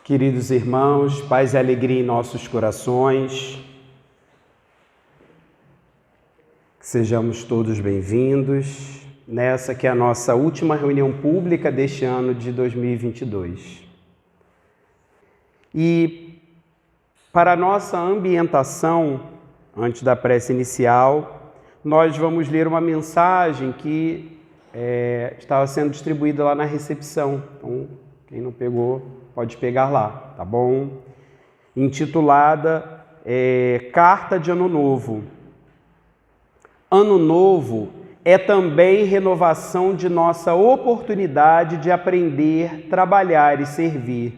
Queridos irmãos, paz e alegria em nossos corações, que sejamos todos bem-vindos nessa que é a nossa última reunião pública deste ano de 2022. E para a nossa ambientação, antes da prece inicial, nós vamos ler uma mensagem que estava sendo distribuída lá na recepção. Então, quem não pegou, pode pegar lá, tá bom? Intitulada Carta de Ano Novo. Ano Novo é também renovação de nossa oportunidade de aprender, trabalhar e servir.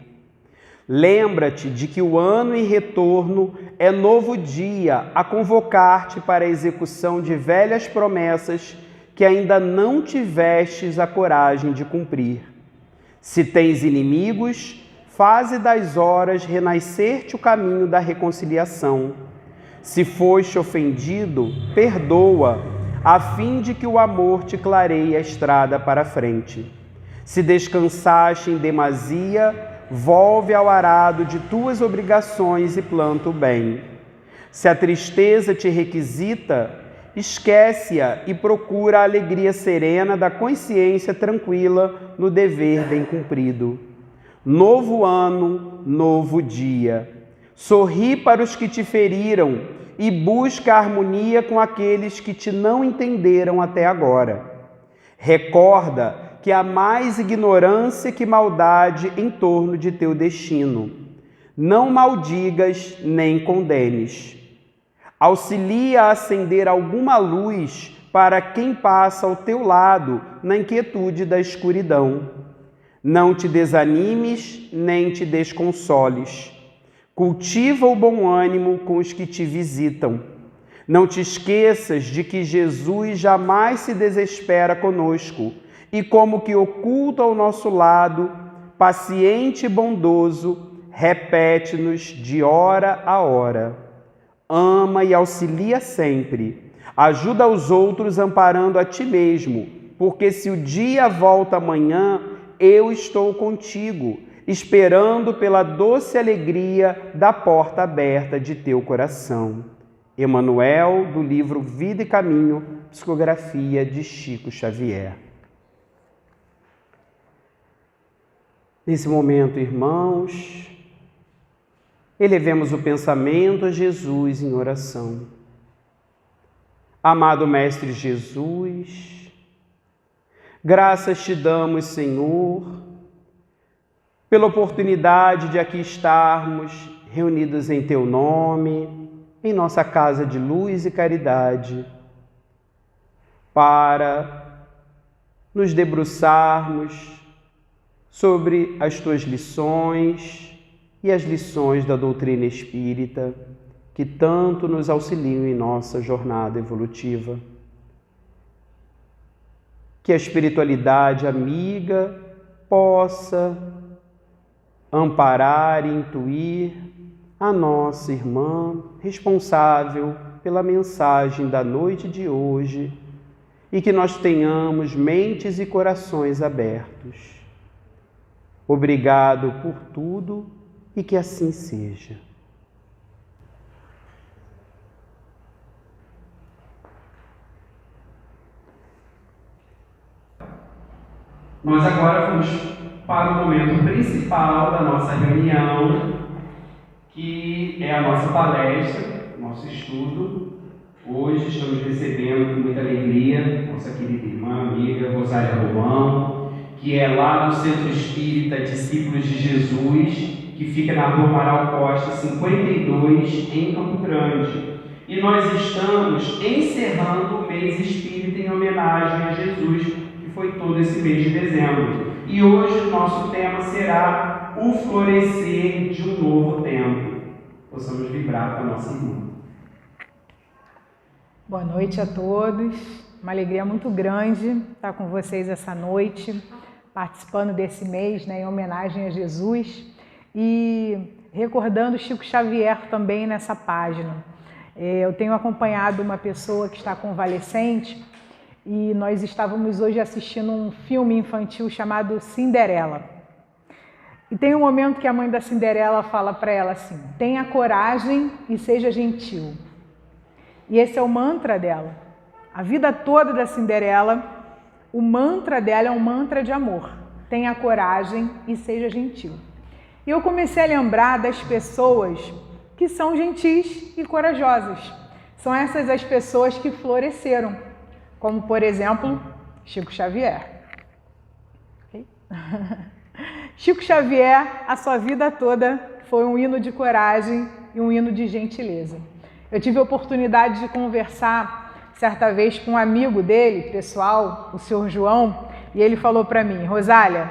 Lembra-te de que o ano em retorno é novo dia a convocar-te para a execução de velhas promessas que ainda não tivestes a coragem de cumprir. Se tens inimigos, faze das horas renascer-te o caminho da reconciliação. Se foste ofendido, perdoa, a fim de que o amor te clareie a estrada para a frente. Se descansaste em demasia, volve ao arado de tuas obrigações e planta o bem. Se a tristeza te requisita, esquece-a e procura a alegria serena da consciência tranquila no dever bem cumprido. Novo ano, novo dia. Sorri para os que te feriram e busca a harmonia com aqueles que te não entenderam até agora. Recorda que há mais ignorância que maldade em torno de teu destino. Não maldigas nem condenes. Auxilia a acender alguma luz para quem passa ao teu lado na inquietude da escuridão. Não te desanimes nem te desconsoles. Cultiva o bom ânimo com os que te visitam. Não te esqueças de que Jesus jamais se desespera conosco e, como que oculto ao nosso lado, paciente e bondoso, repete-nos de hora a hora. Ama e auxilia sempre. Ajuda os outros amparando a ti mesmo, porque se o dia volta amanhã, eu estou contigo, esperando pela doce alegria da porta aberta de teu coração. Emmanuel, do livro Vida e Caminho, psicografia de Chico Xavier. Nesse momento, irmãos, elevemos o pensamento a Jesus em oração. Amado Mestre Jesus, graças te damos, Senhor, pela oportunidade de aqui estarmos reunidos em teu nome, em nossa casa de luz e caridade, para nos debruçarmos sobre as tuas lições e as lições da doutrina espírita, que tanto nos auxiliam em nossa jornada evolutiva. Que a espiritualidade amiga possa amparar e intuir a nossa irmã responsável pela mensagem da noite de hoje e que nós tenhamos mentes e corações abertos. Obrigado por tudo e que assim seja. Nós agora vamos para o momento principal da nossa reunião, que é a nossa palestra, nosso estudo. Hoje estamos recebendo com muita alegria nossa querida irmã, amiga Rosália Romão, que é lá no Centro Espírita Discípulos de Jesus, que fica na Rua Amaral Costa 52, em Campo Grande. E nós estamos encerrando o mês espírita em homenagem a Jesus, que foi todo esse mês de dezembro. E hoje o nosso tema será o florescer de um novo tempo. Possamos vibrar com a nossa irmã. Boa noite a todos. Uma alegria muito grande estar com vocês essa noite, participando desse mês, em homenagem a Jesus e recordando Chico Xavier também nessa página. Eu tenho acompanhado uma pessoa que está convalescente e nós estávamos hoje assistindo um filme infantil chamado Cinderela. E tem um momento que a mãe da Cinderela fala para ela assim: tenha coragem e seja gentil. E esse é o mantra dela. A vida toda da Cinderela, o mantra dela é um mantra de amor. Tenha coragem e seja gentil. E eu comecei a lembrar das pessoas que são gentis e corajosas. São essas as pessoas que floresceram, como, por exemplo, Chico Xavier. Okay? Chico Xavier, a sua vida toda, foi um hino de coragem e um hino de gentileza. Eu tive a oportunidade de conversar certa vez com um amigo dele, pessoal, o senhor João, e ele falou para mim: Rosália,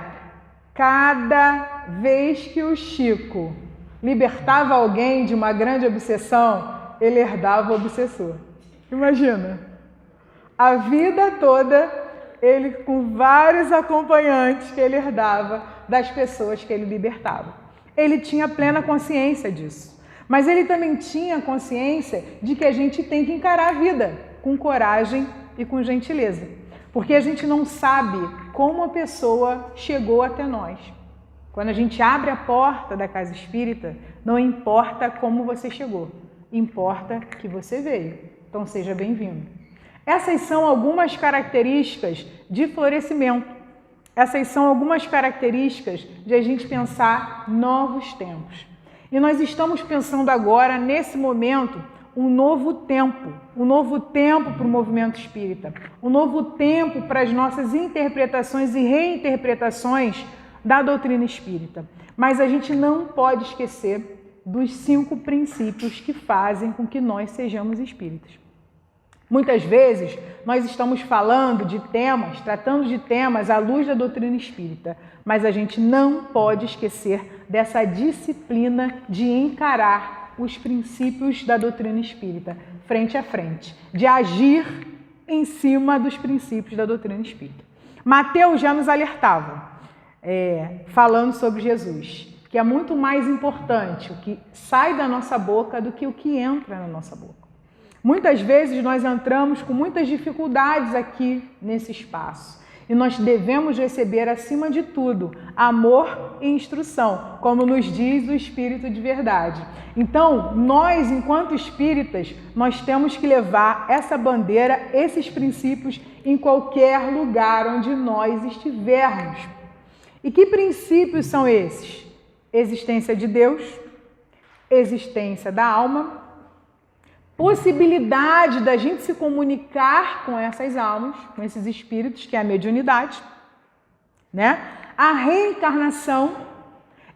cada vez que o Chico libertava alguém de uma grande obsessão, ele herdava o obsessor. Imagina, a vida toda ele com vários acompanhantes que ele herdava das pessoas que ele libertava. Ele tinha plena consciência disso, mas ele também tinha consciência de que a gente tem que encarar a vida com coragem e com gentileza, porque a gente não sabe como a pessoa chegou até nós. Quando a gente abre a porta da casa espírita, não importa como você chegou, importa que você veio. Então seja bem-vindo. Essas são algumas características de florescimento. Essas são algumas características de a gente pensar novos tempos. E nós estamos pensando agora, nesse momento, um novo tempo para o movimento espírita, um novo tempo para as nossas interpretações e reinterpretações da doutrina espírita. Mas a gente não pode esquecer dos 5 princípios que fazem com que nós sejamos espíritas. Muitas vezes nós estamos falando de temas, tratando de temas à luz da doutrina espírita, mas a gente não pode esquecer dessa disciplina de encarar os princípios da doutrina espírita frente a frente, de agir em cima dos princípios da doutrina espírita. Mateus já nos alertava, falando sobre Jesus, que é muito mais importante o que sai da nossa boca do que o que entra na nossa boca. Muitas vezes nós entramos com muitas dificuldades aqui nesse espaço e nós devemos receber, acima de tudo, amor e instrução, como nos diz o Espírito de Verdade. Então, nós, enquanto espíritas, nós temos que levar essa bandeira, esses princípios, em qualquer lugar onde nós estivermos. E que princípios são esses? Existência de Deus, existência da alma, possibilidade da gente se comunicar com essas almas, com esses espíritos, que é a mediunidade, né? A reencarnação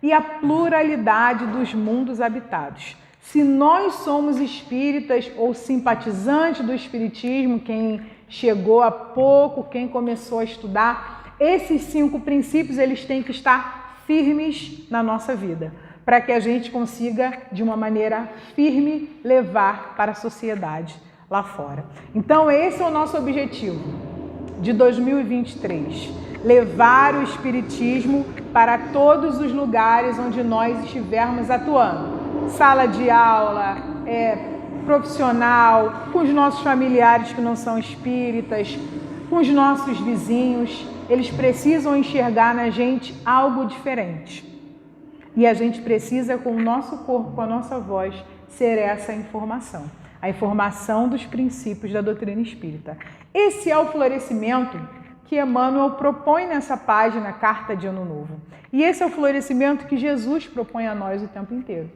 e a pluralidade dos mundos habitados. Se nós somos espíritas ou simpatizantes do espiritismo, quem chegou há pouco, quem começou a estudar, esses 5 princípios eles têm que estar firmes na nossa vida, para que a gente consiga, de uma maneira firme, levar para a sociedade lá fora. Então, esse é o nosso objetivo de 2023, levar o espiritismo para todos os lugares onde nós estivermos atuando. Sala de aula, profissional, com os nossos familiares que não são espíritas, com os nossos vizinhos. Eles precisam enxergar na gente algo diferente. E a gente precisa, com o nosso corpo, com a nossa voz, ser essa informação. A informação dos princípios da doutrina espírita. Esse é o florescimento que Emmanuel propõe nessa página, Carta de Ano Novo. E esse é o florescimento que Jesus propõe a nós o tempo inteiro.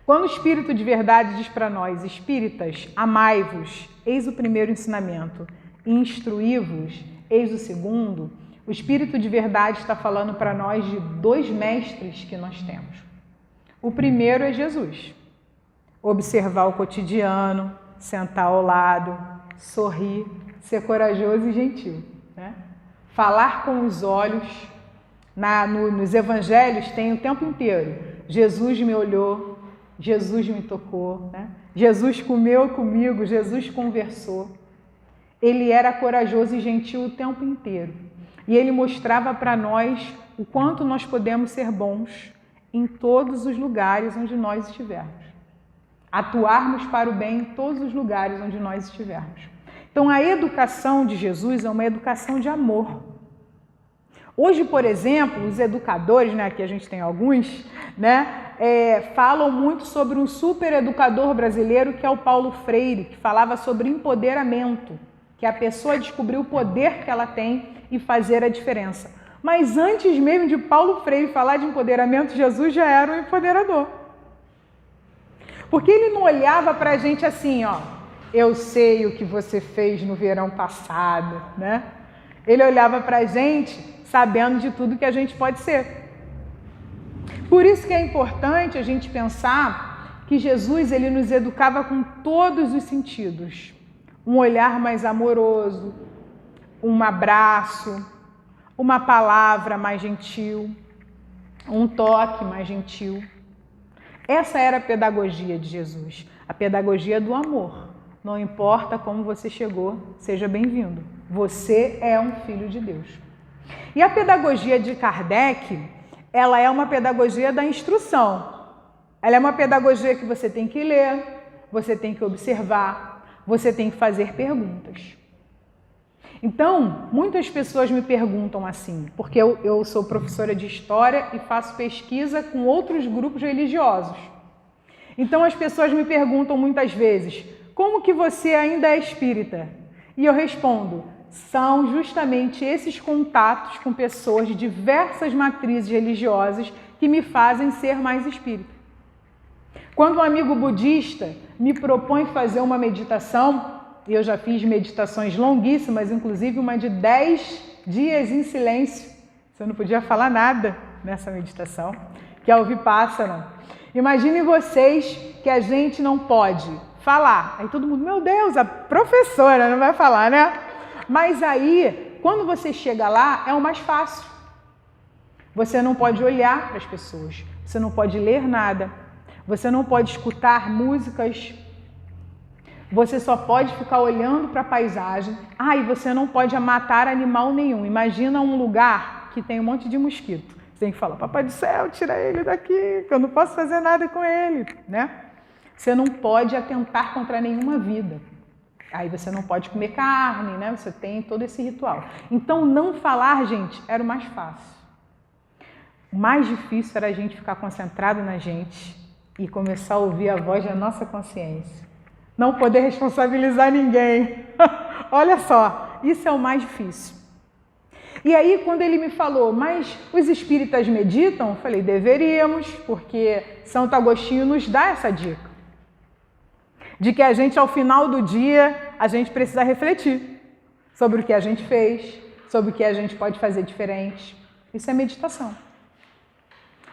Quando o Espírito de Verdade diz para nós: espíritas, amai-vos, eis o primeiro ensinamento, e instruí-vos, eis o segundo, o Espírito de Verdade está falando para nós de 2 mestres que nós temos. O primeiro é Jesus. Observar o cotidiano, sentar ao lado, sorrir, ser corajoso e gentil, né? Falar com os olhos. Nos evangelhos tem o tempo inteiro: Jesus me olhou, Jesus me tocou, né? Jesus comeu comigo, Jesus conversou. Ele era corajoso e gentil o tempo inteiro. E ele mostrava para nós o quanto nós podemos ser bons em todos os lugares onde nós estivermos. Atuarmos para o bem em todos os lugares onde nós estivermos. Então, a educação de Jesus é uma educação de amor. Hoje, por exemplo, os educadores, né, aqui a gente tem alguns, né, falam muito sobre um super educador brasileiro que é o Paulo Freire, que falava sobre empoderamento, que a pessoa descobrir o poder que ela tem e fazer a diferença. Mas antes mesmo de Paulo Freire falar de empoderamento, Jesus já era um empoderador. Porque ele não olhava para a gente assim, ó, eu sei o que você fez no verão passado, né? Ele olhava para a gente sabendo de tudo que a gente pode ser. Por isso que é importante a gente pensar que Jesus, ele nos educava com todos os sentidos. Um olhar mais amoroso, um abraço, uma palavra mais gentil, um toque mais gentil. Essa era a pedagogia de Jesus, a pedagogia do amor. Não importa como você chegou, seja bem-vindo. Você é um filho de Deus. E a pedagogia de Kardec, ela é uma pedagogia da instrução. Ela é uma pedagogia que você tem que ler, você tem que observar, você tem que fazer perguntas. Então, muitas pessoas me perguntam assim, porque eu sou professora de história e faço pesquisa com outros grupos religiosos. Então, as pessoas me perguntam muitas vezes, como que você ainda é espírita? E eu respondo, são justamente esses contatos com pessoas de diversas matrizes religiosas que me fazem ser mais espírita. Quando um amigo budista me propõe fazer uma meditação, e eu já fiz meditações longuíssimas, inclusive uma de 10 dias em silêncio, você não podia falar nada nessa meditação, que é o Vipassana. Imaginem vocês que a gente não pode falar. Aí todo mundo, meu Deus, a professora não vai falar, né? Mas aí, quando você chega lá, é o mais fácil. Você não pode olhar para as pessoas, você não pode ler nada, você não pode escutar músicas, você só pode ficar olhando para a paisagem. E você não pode matar animal nenhum. Imagina um lugar que tem um monte de mosquito. Você tem que falar, papai do céu, tira ele daqui, que eu não posso fazer nada com ele, né? Você não pode atentar contra nenhuma vida. Aí você não pode comer carne, né? Você tem todo esse ritual. Então, não falar, gente, era o mais fácil. O mais difícil era a gente ficar concentrado na gente e começar a ouvir a voz da nossa consciência. Não poder responsabilizar ninguém. Olha só, isso é o mais difícil. E aí, quando ele me falou, mas os espíritas meditam? Eu falei, deveríamos, porque Santo Agostinho nos dá essa dica. De que a gente, ao final do dia, a gente precisa refletir sobre o que a gente fez, sobre o que a gente pode fazer diferente. Isso é meditação.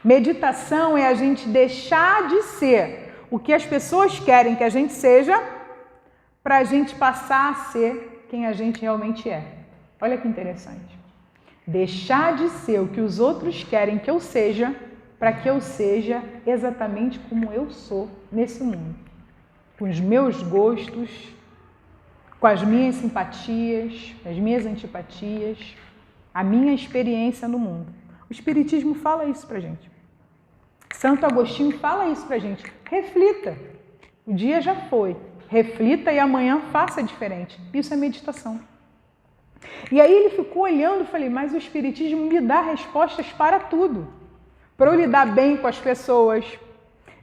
Meditação é a gente deixar de ser o que as pessoas querem que a gente seja, para a gente passar a ser quem a gente realmente é. Olha que interessante. Deixar de ser o que os outros querem que eu seja, para que eu seja exatamente como eu sou nesse mundo. Com os meus gostos, com as minhas simpatias, as minhas antipatias, a minha experiência no mundo. O Espiritismo fala isso pra gente. Santo Agostinho fala isso pra gente. Reflita. O dia já foi. Reflita e amanhã faça diferente. Isso é meditação. E aí ele ficou olhando e falei, mas o Espiritismo me dá respostas para tudo. Para eu lidar bem com as pessoas.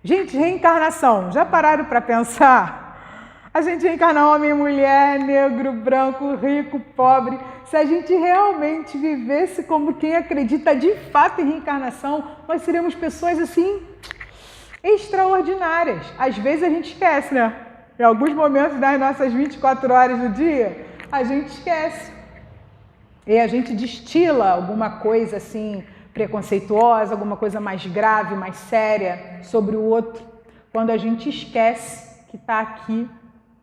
Gente, reencarnação. Já pararam para pensar? A gente reencarna homem, mulher, negro, branco, rico, pobre. Se a gente realmente vivesse como quem acredita de fato em reencarnação, nós seríamos pessoas assim extraordinárias. Às vezes a gente esquece, né? Em alguns momentos das nossas 24 horas do dia, a gente esquece. E a gente destila alguma coisa assim preconceituosa, alguma coisa mais grave, mais séria sobre o outro, quando a gente esquece que está aqui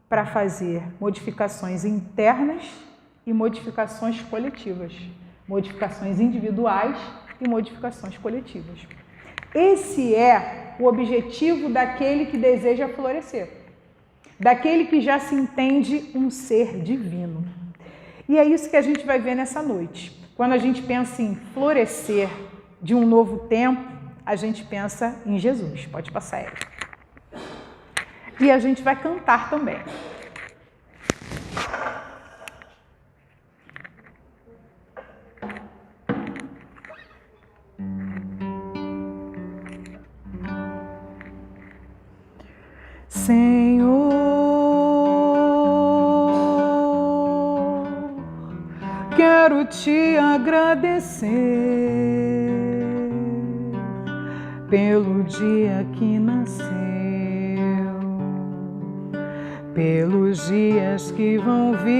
para fazer modificações internas e modificações coletivas, modificações individuais e modificações coletivas. Esse é o objetivo daquele que deseja florescer, daquele que já se entende um ser divino. E é isso que a gente vai ver nessa noite. Quando a gente pensa em florescer de um novo tempo, a gente pensa em Jesus. Pode passar ela. E a gente vai cantar também. Senhor, quero te agradecer pelo dia que nasceu, pelos dias que vão vir,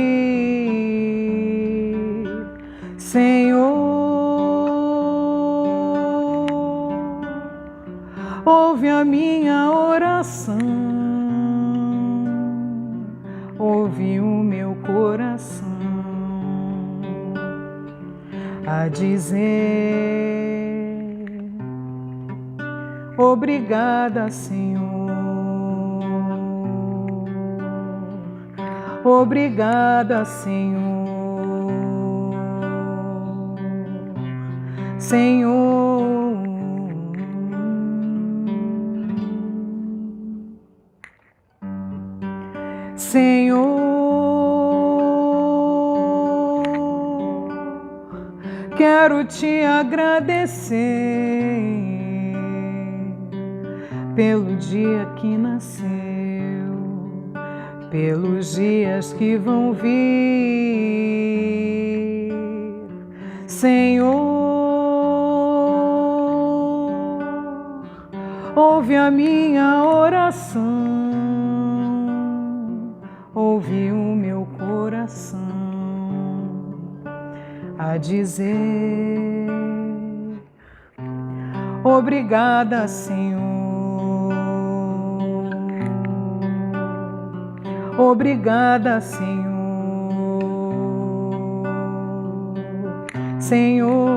Senhor. Ouve a minha oração, ouve o meu coração a dizer: obrigada, Senhor. Obrigada, Senhor. Senhor. Senhor, quero te agradecer pelo dia que nasceu, pelos dias que vão vir, Senhor. Ouve a minha oração, ouve o meu coração a dizer: obrigada, Senhor. Obrigada, Senhor. Senhor.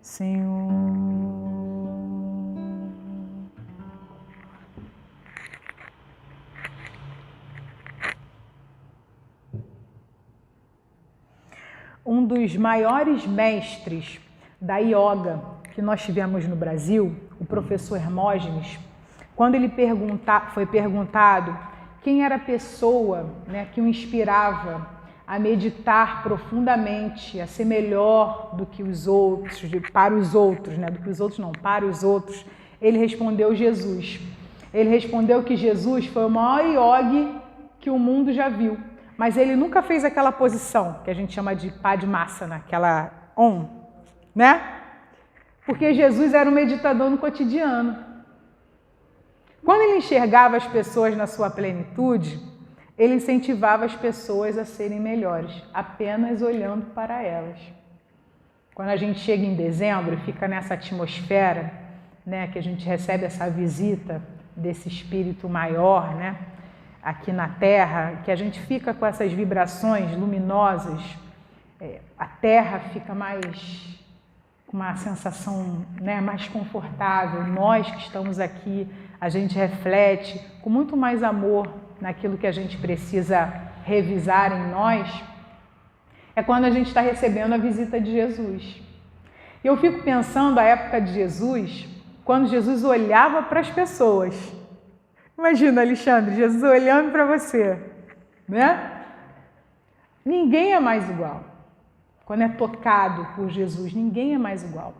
Senhor. Um dos maiores mestres da yoga que nós tivemos no Brasil, o professor Hermógenes, quando ele foi perguntado quem era a pessoa, né, que o inspirava a meditar profundamente, a ser melhor do que os outros, para os outros, né, do que os outros não, para os outros, ele respondeu Jesus. Ele respondeu que Jesus foi o maior yogi que o mundo já viu. Mas ele nunca fez aquela posição que a gente chama de Padmasana, aquela né? Porque Jesus era um meditador no cotidiano. Quando ele enxergava as pessoas na sua plenitude, ele incentivava as pessoas a serem melhores, apenas olhando para elas. Quando a gente chega em dezembro e fica nessa atmosfera, né, que a gente recebe essa visita desse espírito maior, né? Aqui na Terra, que a gente fica com essas vibrações luminosas, a Terra fica mais com uma sensação, né, mais confortável. Nós que estamos aqui, a gente reflete com muito mais amor naquilo que a gente precisa revisar em nós. É quando a gente está recebendo a visita de Jesus. E eu fico pensando a época de Jesus, quando Jesus olhava para as pessoas. Imagina, Alexandre, Jesus olhando para você, né? Ninguém é mais igual. Quando é tocado por Jesus, ninguém é mais igual.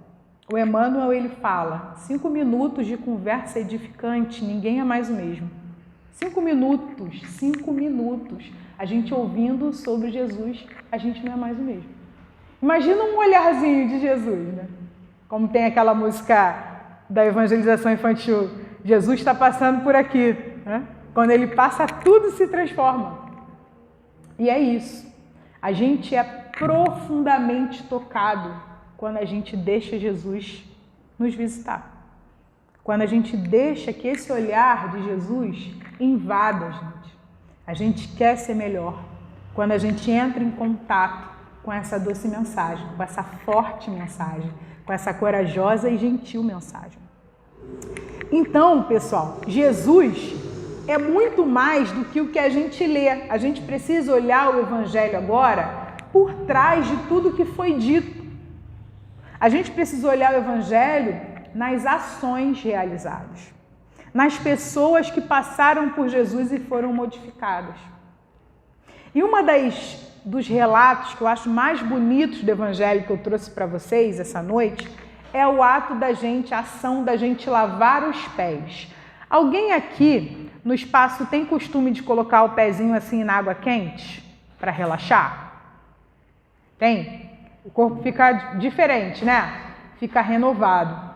O Emmanuel, ele fala, 5 minutos de conversa edificante, ninguém é mais o mesmo. 5 minutos, a gente ouvindo sobre Jesus, a gente não é mais o mesmo. Imagina um olharzinho de Jesus, né? Como tem aquela música da evangelização infantil, Jesus está passando por aqui, né? Quando ele passa, tudo se transforma. E é isso. A gente é profundamente tocado quando a gente deixa Jesus nos visitar. Quando a gente deixa que esse olhar de Jesus invada a gente. A gente quer ser melhor. Quando a gente entra em contato com essa doce mensagem, com essa forte mensagem, com essa corajosa e gentil mensagem. Então, pessoal, Jesus é muito mais do que o que a gente lê. A gente precisa olhar o Evangelho agora por trás de tudo que foi dito. A gente precisa olhar o Evangelho nas ações realizadas, nas pessoas que passaram por Jesus e foram modificadas. E uma dos relatos que eu acho mais bonitos do Evangelho que eu trouxe para vocês essa noite é o ato da gente, a ação da gente lavar os pés. Alguém aqui no espaço tem costume de colocar o pezinho assim na água quente para relaxar? Tem? O corpo fica diferente, né? Fica renovado.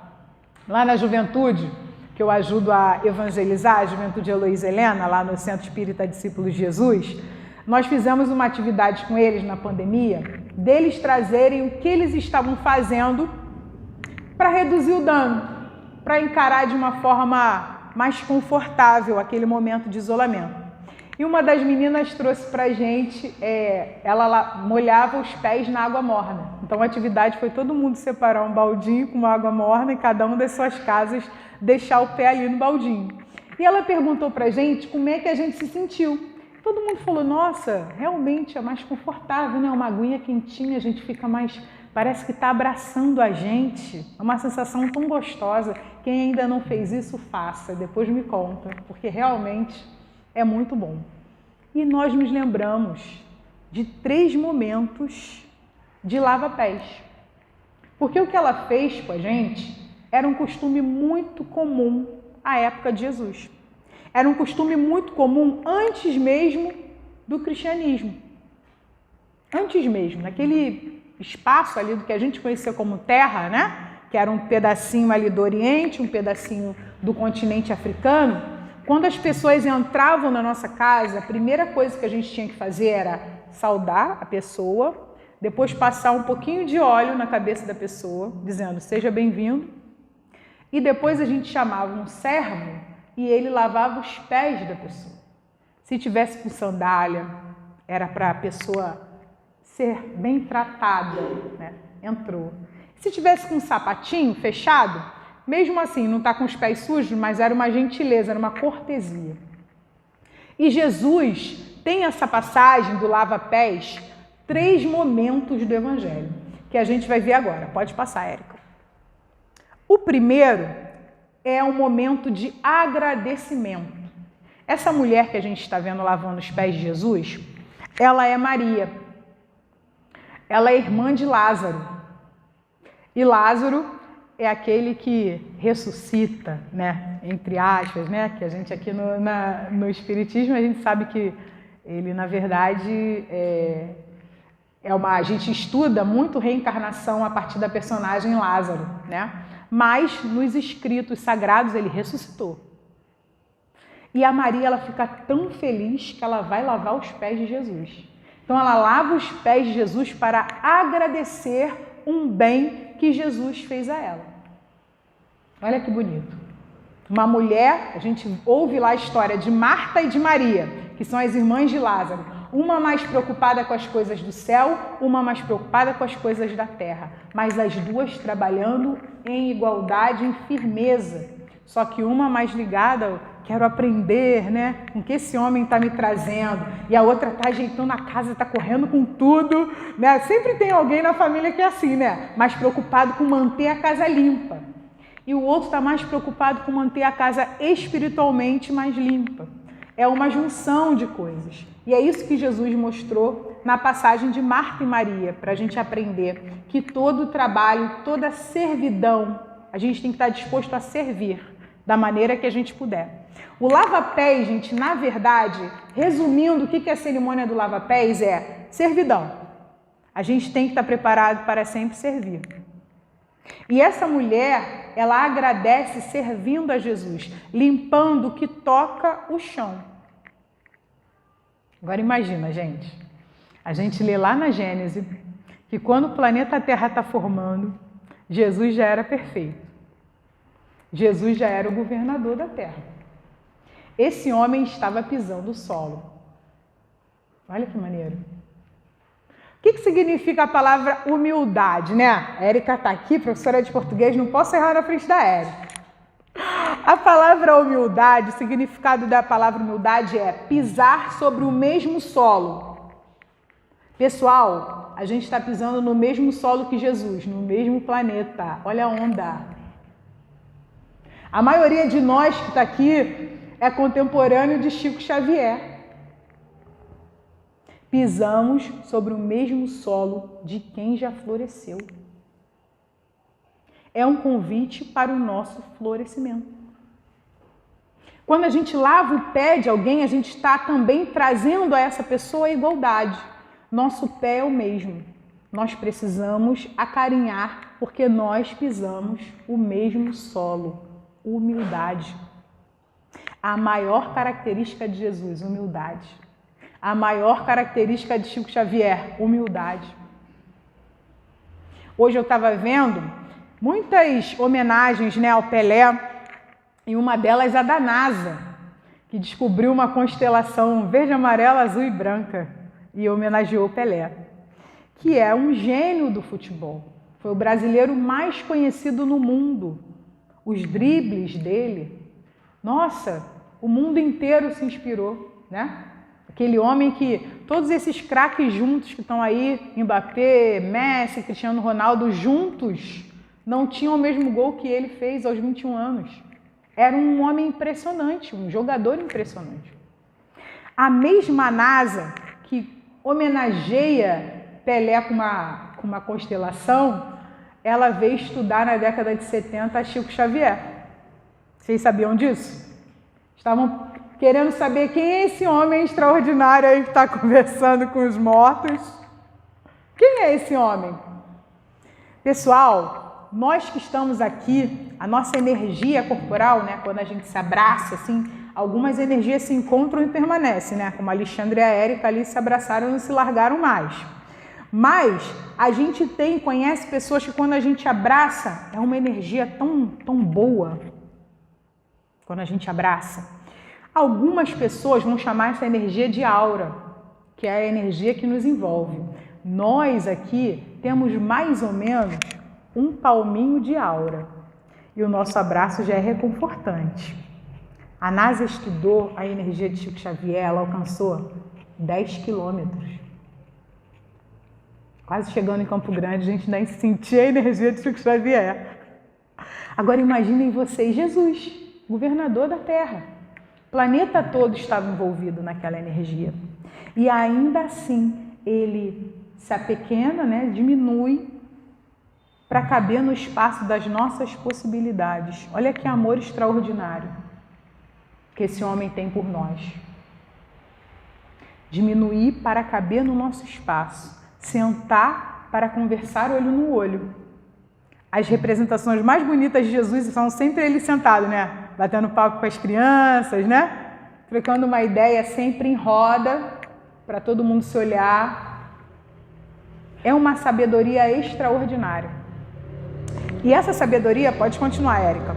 Lá na juventude, que eu ajudo a evangelizar, a Juventude Heloísa Helena, lá no Centro Espírita Discípulos de Jesus, nós fizemos uma atividade com eles na pandemia, deles trazerem o que eles estavam fazendo para reduzir o dano, para encarar de uma forma mais confortável aquele momento de isolamento. E uma das meninas trouxe para a gente, ela molhava os pés na água morna. Então a atividade foi todo mundo separar um baldinho com água morna e cada uma das suas casas deixar o pé ali no baldinho. E ela perguntou para a gente como é que a gente se sentiu. Todo mundo falou, nossa, realmente é mais confortável, né? Uma aguinha quentinha, a gente fica mais... Parece que está abraçando a gente. É uma sensação tão gostosa. Quem ainda não fez isso, faça. Depois me conta, porque realmente é muito bom. E nós nos lembramos de 3 momentos de lava-pés. Porque o que ela fez com a gente era um costume muito comum à época de Jesus. Era um costume muito comum antes mesmo do cristianismo. Antes mesmo, naquele espaço ali do que a gente conhecia como terra, né? Que era um pedacinho ali do Oriente, um pedacinho do continente africano. Quando as pessoas entravam na nossa casa, a primeira coisa que a gente tinha que fazer era saudar a pessoa, depois passar um pouquinho de óleo na cabeça da pessoa, dizendo, seja bem-vindo. E depois a gente chamava um servo e ele lavava os pés da pessoa. Se tivesse com sandália, era para a pessoa ser bem tratada, né? Entrou. Se tivesse com um sapatinho fechado, mesmo assim, não está com os pés sujos, mas era uma gentileza, era uma cortesia. E Jesus tem essa passagem do lava-pés, 3 momentos do Evangelho, que a gente vai ver agora. Pode passar, Érica. O primeiro é um momento de agradecimento. Essa mulher que a gente está vendo lavando os pés de Jesus, ela é Maria. Ela é irmã de Lázaro. E Lázaro é aquele que ressuscita, né? Entre aspas, né? Que a gente aqui no Espiritismo, a gente sabe que ele, na verdade, a gente estuda muito reencarnação a partir da personagem Lázaro, né? Mas nos escritos sagrados ele ressuscitou. E a Maria, ela fica tão feliz que ela vai lavar os pés de Jesus. Então ela lava os pés de Jesus para agradecer um bem que Jesus fez a ela. Olha que bonito. Uma mulher, a gente ouve lá a história de Marta e de Maria, que são as irmãs de Lázaro. Uma mais preocupada com as coisas do céu, uma mais preocupada com as coisas da terra. Mas as duas trabalhando em igualdade, em firmeza. Só que uma mais ligada, quero aprender, né? Com que esse homem está me trazendo. E a outra está ajeitando a casa, está correndo com tudo, né? Sempre tem alguém na família que é assim, né? Mais preocupado com manter a casa limpa. E o outro está mais preocupado com manter a casa espiritualmente mais limpa. É uma junção de coisas. E é isso que Jesus mostrou na passagem de Marta e Maria, para a gente aprender que todo trabalho, toda servidão, a gente tem que estar disposto a servir da maneira que a gente puder. O lava-pés, gente, na verdade, resumindo, o que é a cerimônia do lava-pés? É servidão. A gente tem que estar preparado para sempre servir. E essa mulher, ela agradece servindo a Jesus, limpando o que toca o chão. Agora imagina, gente, a gente lê lá na Gênesis que quando o planeta Terra está formando, Jesus já era perfeito. Jesus já era o governador da Terra. Esse homem estava pisando o solo. Olha que maneiro. O que significa a palavra humildade, né? A Érica está aqui, professora de português, não posso errar na frente da Érica. A palavra humildade, o significado da palavra humildade é pisar sobre o mesmo solo. Pessoal, a gente está pisando no mesmo solo que Jesus, no mesmo planeta. Olha a onda. A maioria de nós que está aqui é contemporâneo de Chico Xavier. Pisamos sobre o mesmo solo de quem já floresceu. É um convite para o nosso florescimento. Quando a gente lava o pé de alguém, a gente está também trazendo a essa pessoa a igualdade. Nosso pé é o mesmo. Nós precisamos acarinhar porque nós pisamos o mesmo solo. Humildade. A maior característica de Jesus, humildade. A maior característica de Chico Xavier, humildade. Hoje eu estava vendo muitas homenagens, né, ao Pelé, e uma delas a da NASA, que descobriu uma constelação verde, amarela, azul e branca e homenageou o Pelé, que é um gênio do futebol. Foi o brasileiro mais conhecido no mundo. Os dribles dele, nossa, o mundo inteiro se inspirou, né? Aquele homem que todos esses craques juntos que estão aí, Mbappé, Messi, Cristiano Ronaldo, juntos, não tinham o mesmo gol que ele fez aos 21 anos. Era um homem impressionante, um jogador impressionante. A mesma NASA que homenageia Pelé com uma constelação, ela veio estudar na década de 70 Chico Xavier. Vocês sabiam disso? Estavam querendo saber quem é esse homem extraordinário aí que está conversando com os mortos. Quem é esse homem? Pessoal, nós que estamos aqui, a nossa energia corporal, né, quando a gente se abraça, assim, algumas energias se encontram e permanecem, né? Como a Alexandre e a Érica ali se abraçaram e não se largaram mais. Mas a gente conhece pessoas que quando a gente abraça, é uma energia tão boa. Quando a gente abraça. Algumas pessoas vão chamar essa energia de aura, que é a energia que nos envolve. Nós aqui temos mais ou menos um palminho de aura. E o nosso abraço já é reconfortante. A NASA estudou a energia de Chico Xavier, ela alcançou 10 quilômetros. Quase chegando em Campo Grande, a gente ainda sentia a energia de Chico Xavier. Agora imaginem vocês, Jesus, governador da Terra. O planeta todo estava envolvido naquela energia. E ainda assim, ele se apequena, né, diminui para caber no espaço das nossas possibilidades. Olha que amor extraordinário que esse homem tem por nós. Diminuir para caber no nosso espaço. Sentar para conversar olho no olho. As representações mais bonitas de Jesus são sempre ele sentado, né? Batendo papo com as crianças, né? Trocando uma ideia sempre em roda, para todo mundo se olhar. É uma sabedoria extraordinária. E essa sabedoria, pode continuar, Érica.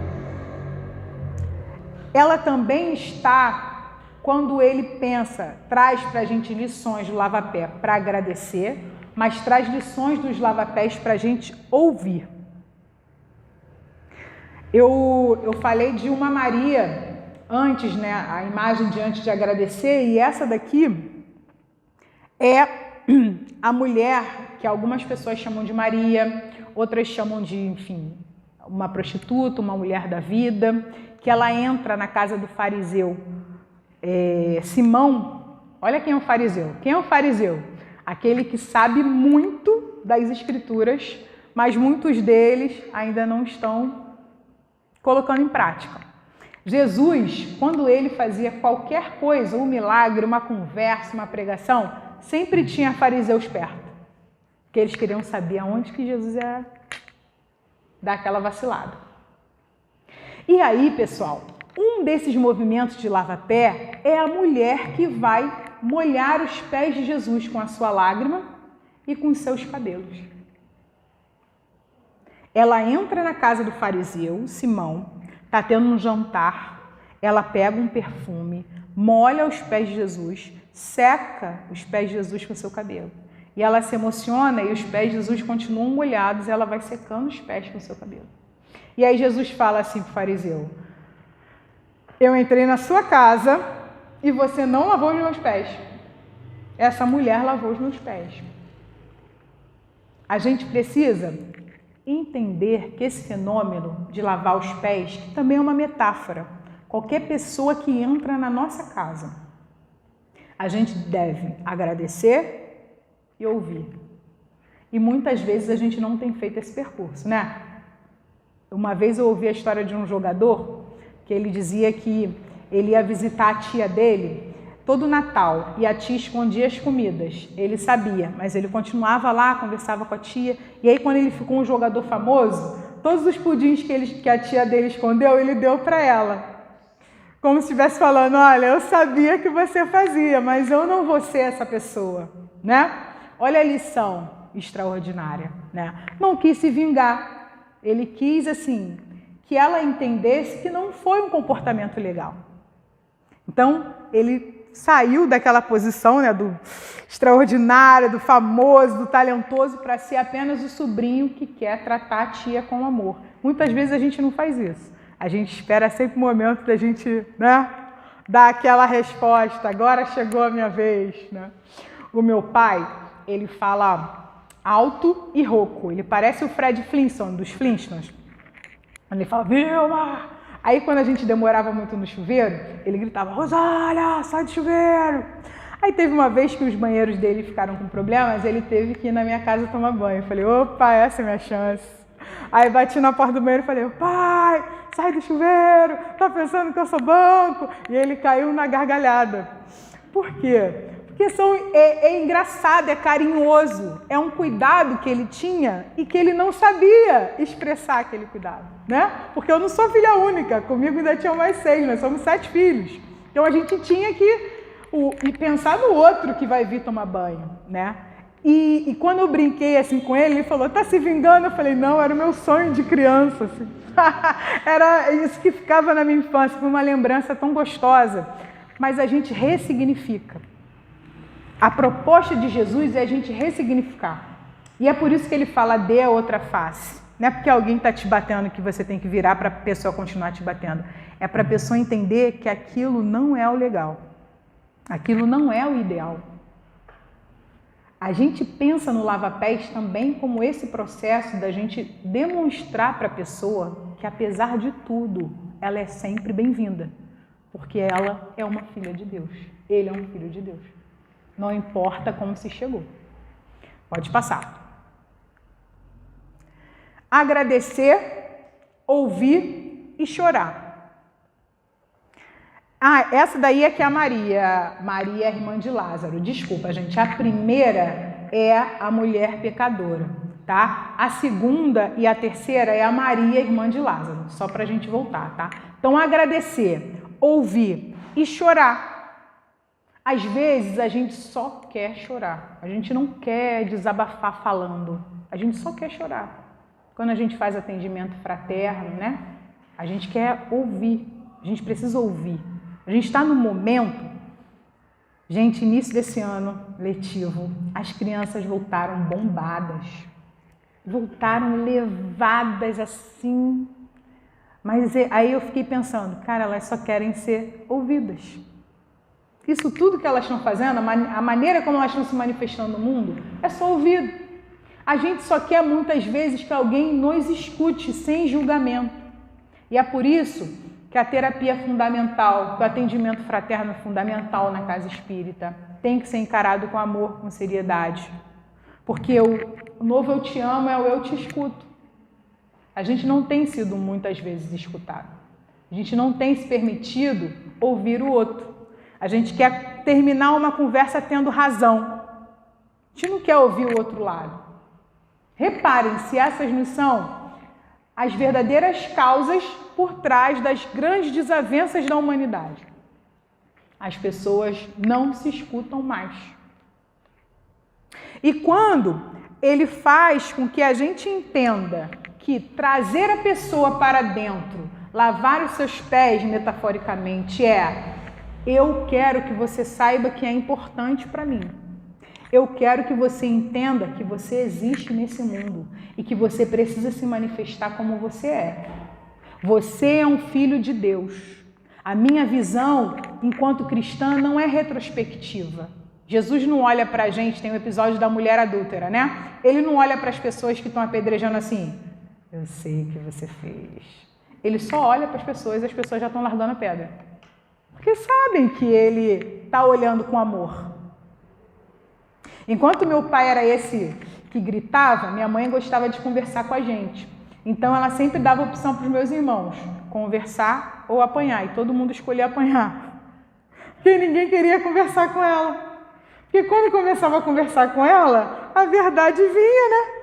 Ela também está, quando ele pensa, traz para a gente lições do lava-pé para agradecer, mas traz lições dos lava-pés para a gente ouvir. Eu falei de uma Maria antes, né? A imagem de antes de agradecer, e essa daqui é a mulher que algumas pessoas chamam de Maria, outras chamam de, enfim, uma prostituta, uma mulher da vida, que ela entra na casa do fariseu Simão. Olha quem é o fariseu. Quem é o fariseu? Aquele que sabe muito das escrituras, mas muitos deles ainda não estão colocando em prática. Jesus, quando ele fazia qualquer coisa, um milagre, uma conversa, uma pregação, sempre tinha fariseus perto, porque eles queriam saber aonde que Jesus ia dar aquela vacilada. E aí, pessoal, um desses movimentos de lava-pé é a mulher que vai molhar os pés de Jesus com a sua lágrima e com os seus cabelos. Ela entra na casa do fariseu, Simão, está tendo um jantar, ela pega um perfume, molha os pés de Jesus, seca os pés de Jesus com o seu cabelo. E ela se emociona e os pés de Jesus continuam molhados e ela vai secando os pés com o seu cabelo. E aí Jesus fala assim para o fariseu: eu entrei na sua casa e você não lavou os meus pés. Essa mulher lavou os meus pés. A gente precisa entender que esse fenômeno de lavar os pés também é uma metáfora. Qualquer pessoa que entra na nossa casa, a gente deve agradecer e ouvir. E muitas vezes a gente não tem feito esse percurso, né? Uma vez eu ouvi a história de um jogador que ele dizia que ele ia visitar a tia dele todo Natal e a tia escondia as comidas. Ele sabia, mas ele continuava lá, conversava com a tia. E aí, quando ele ficou um jogador famoso, todos os pudins que a tia dele escondeu, ele deu para ela. Como se estivesse falando, olha, eu sabia que você fazia, mas eu não vou ser essa pessoa, né? Olha a lição extraordinária, né? Não quis se vingar. Ele quis, assim, que ela entendesse que não foi um comportamento legal. Então, ele saiu daquela posição, né, do extraordinário, do famoso, do talentoso, para ser apenas o sobrinho que quer tratar a tia com amor. Muitas vezes a gente não faz isso. A gente espera sempre o momento da gente, né, dar aquela resposta. Agora chegou a minha vez, né? O meu pai, ele fala alto e rouco. Ele parece o Fred Flintstone, dos Flintstones. Ele fala, Vilma! Aí, quando a gente demorava muito no chuveiro, ele gritava, Rosália, sai do chuveiro! Aí teve uma vez que os banheiros dele ficaram com problemas, ele teve que ir na minha casa tomar banho. Eu falei, opa, essa é a minha chance. Aí bati na porta do banheiro e falei, pai, sai do chuveiro, tá pensando que eu sou banco? E ele caiu na gargalhada. Por quê? Porque é engraçado, é carinhoso, é um cuidado que ele tinha e que ele não sabia expressar aquele cuidado, né? Porque eu não sou filha única, comigo ainda tinham mais 6, nós somos 7 filhos. Então a gente tinha que pensar no outro que vai vir tomar banho, né? E quando eu brinquei assim com ele, ele falou, tá se vingando? Eu falei, não, era o meu sonho de criança. Assim. Era isso que ficava na minha infância, foi uma lembrança tão gostosa. Mas a gente ressignifica. A proposta de Jesus é a gente ressignificar. E é por isso que ele fala, dê a outra face. Não é porque alguém está te batendo que você tem que virar para a pessoa continuar te batendo. É para a pessoa entender que aquilo não é o legal. Aquilo não é o ideal. A gente pensa no lava-pés também como esse processo da gente demonstrar para a pessoa que, apesar de tudo, ela é sempre bem-vinda. Porque ela é uma filha de Deus. Ele é um filho de Deus. Não importa como se chegou. Pode passar. Agradecer, ouvir e chorar. Ah, essa daí é que é a Maria. Maria é irmã de Lázaro. Desculpa, gente. A primeira é a mulher pecadora, tá? A segunda e a terceira é a Maria, irmã de Lázaro. Só para a gente voltar, tá? Então, agradecer, ouvir e chorar. Às vezes a gente só quer chorar, a gente não quer desabafar falando, a gente só quer chorar. Quando a gente faz atendimento fraterno, né? A gente quer ouvir, a gente precisa ouvir. A gente está no momento, gente, início desse ano letivo, as crianças voltaram bombadas, voltaram levadas assim, mas aí eu fiquei pensando, cara, elas só querem ser ouvidas. Isso tudo que elas estão fazendo, a maneira como elas estão se manifestando no mundo, é só ouvido. A gente só quer muitas vezes que alguém nos escute sem julgamento. E é por isso que a terapia é fundamental, que o atendimento fraterno é fundamental na casa espírita. Tem que ser encarado com amor, com seriedade. Porque o novo eu te amo é o eu te escuto. A gente não tem sido muitas vezes escutado. A gente não tem se permitido ouvir o outro. A gente quer terminar uma conversa tendo razão. A gente não quer ouvir o outro lado. Reparem se essas não são as verdadeiras causas por trás das grandes desavenças da humanidade. As pessoas não se escutam mais. E quando ele faz com que a gente entenda que trazer a pessoa para dentro, lavar os seus pés metaforicamente eu quero que você saiba que é importante para mim. Eu quero que você entenda que você existe nesse mundo e que você precisa se manifestar como você é. Você é um filho de Deus. A minha visão, enquanto cristã, não é retrospectiva. Jesus não olha para a gente, tem um episódio da mulher adúltera, né? Ele não olha para as pessoas que estão apedrejando assim, eu sei o que você fez. Ele só olha para as pessoas e as pessoas já estão largando a pedra. Porque sabem que ele está olhando com amor. Enquanto meu pai era esse que gritava, minha mãe gostava de conversar com a gente. Então ela sempre dava opção para os meus irmãos, conversar ou apanhar, e todo mundo escolhia apanhar, porque ninguém queria conversar com ela. Porque quando começava a conversar com ela, a verdade vinha, né?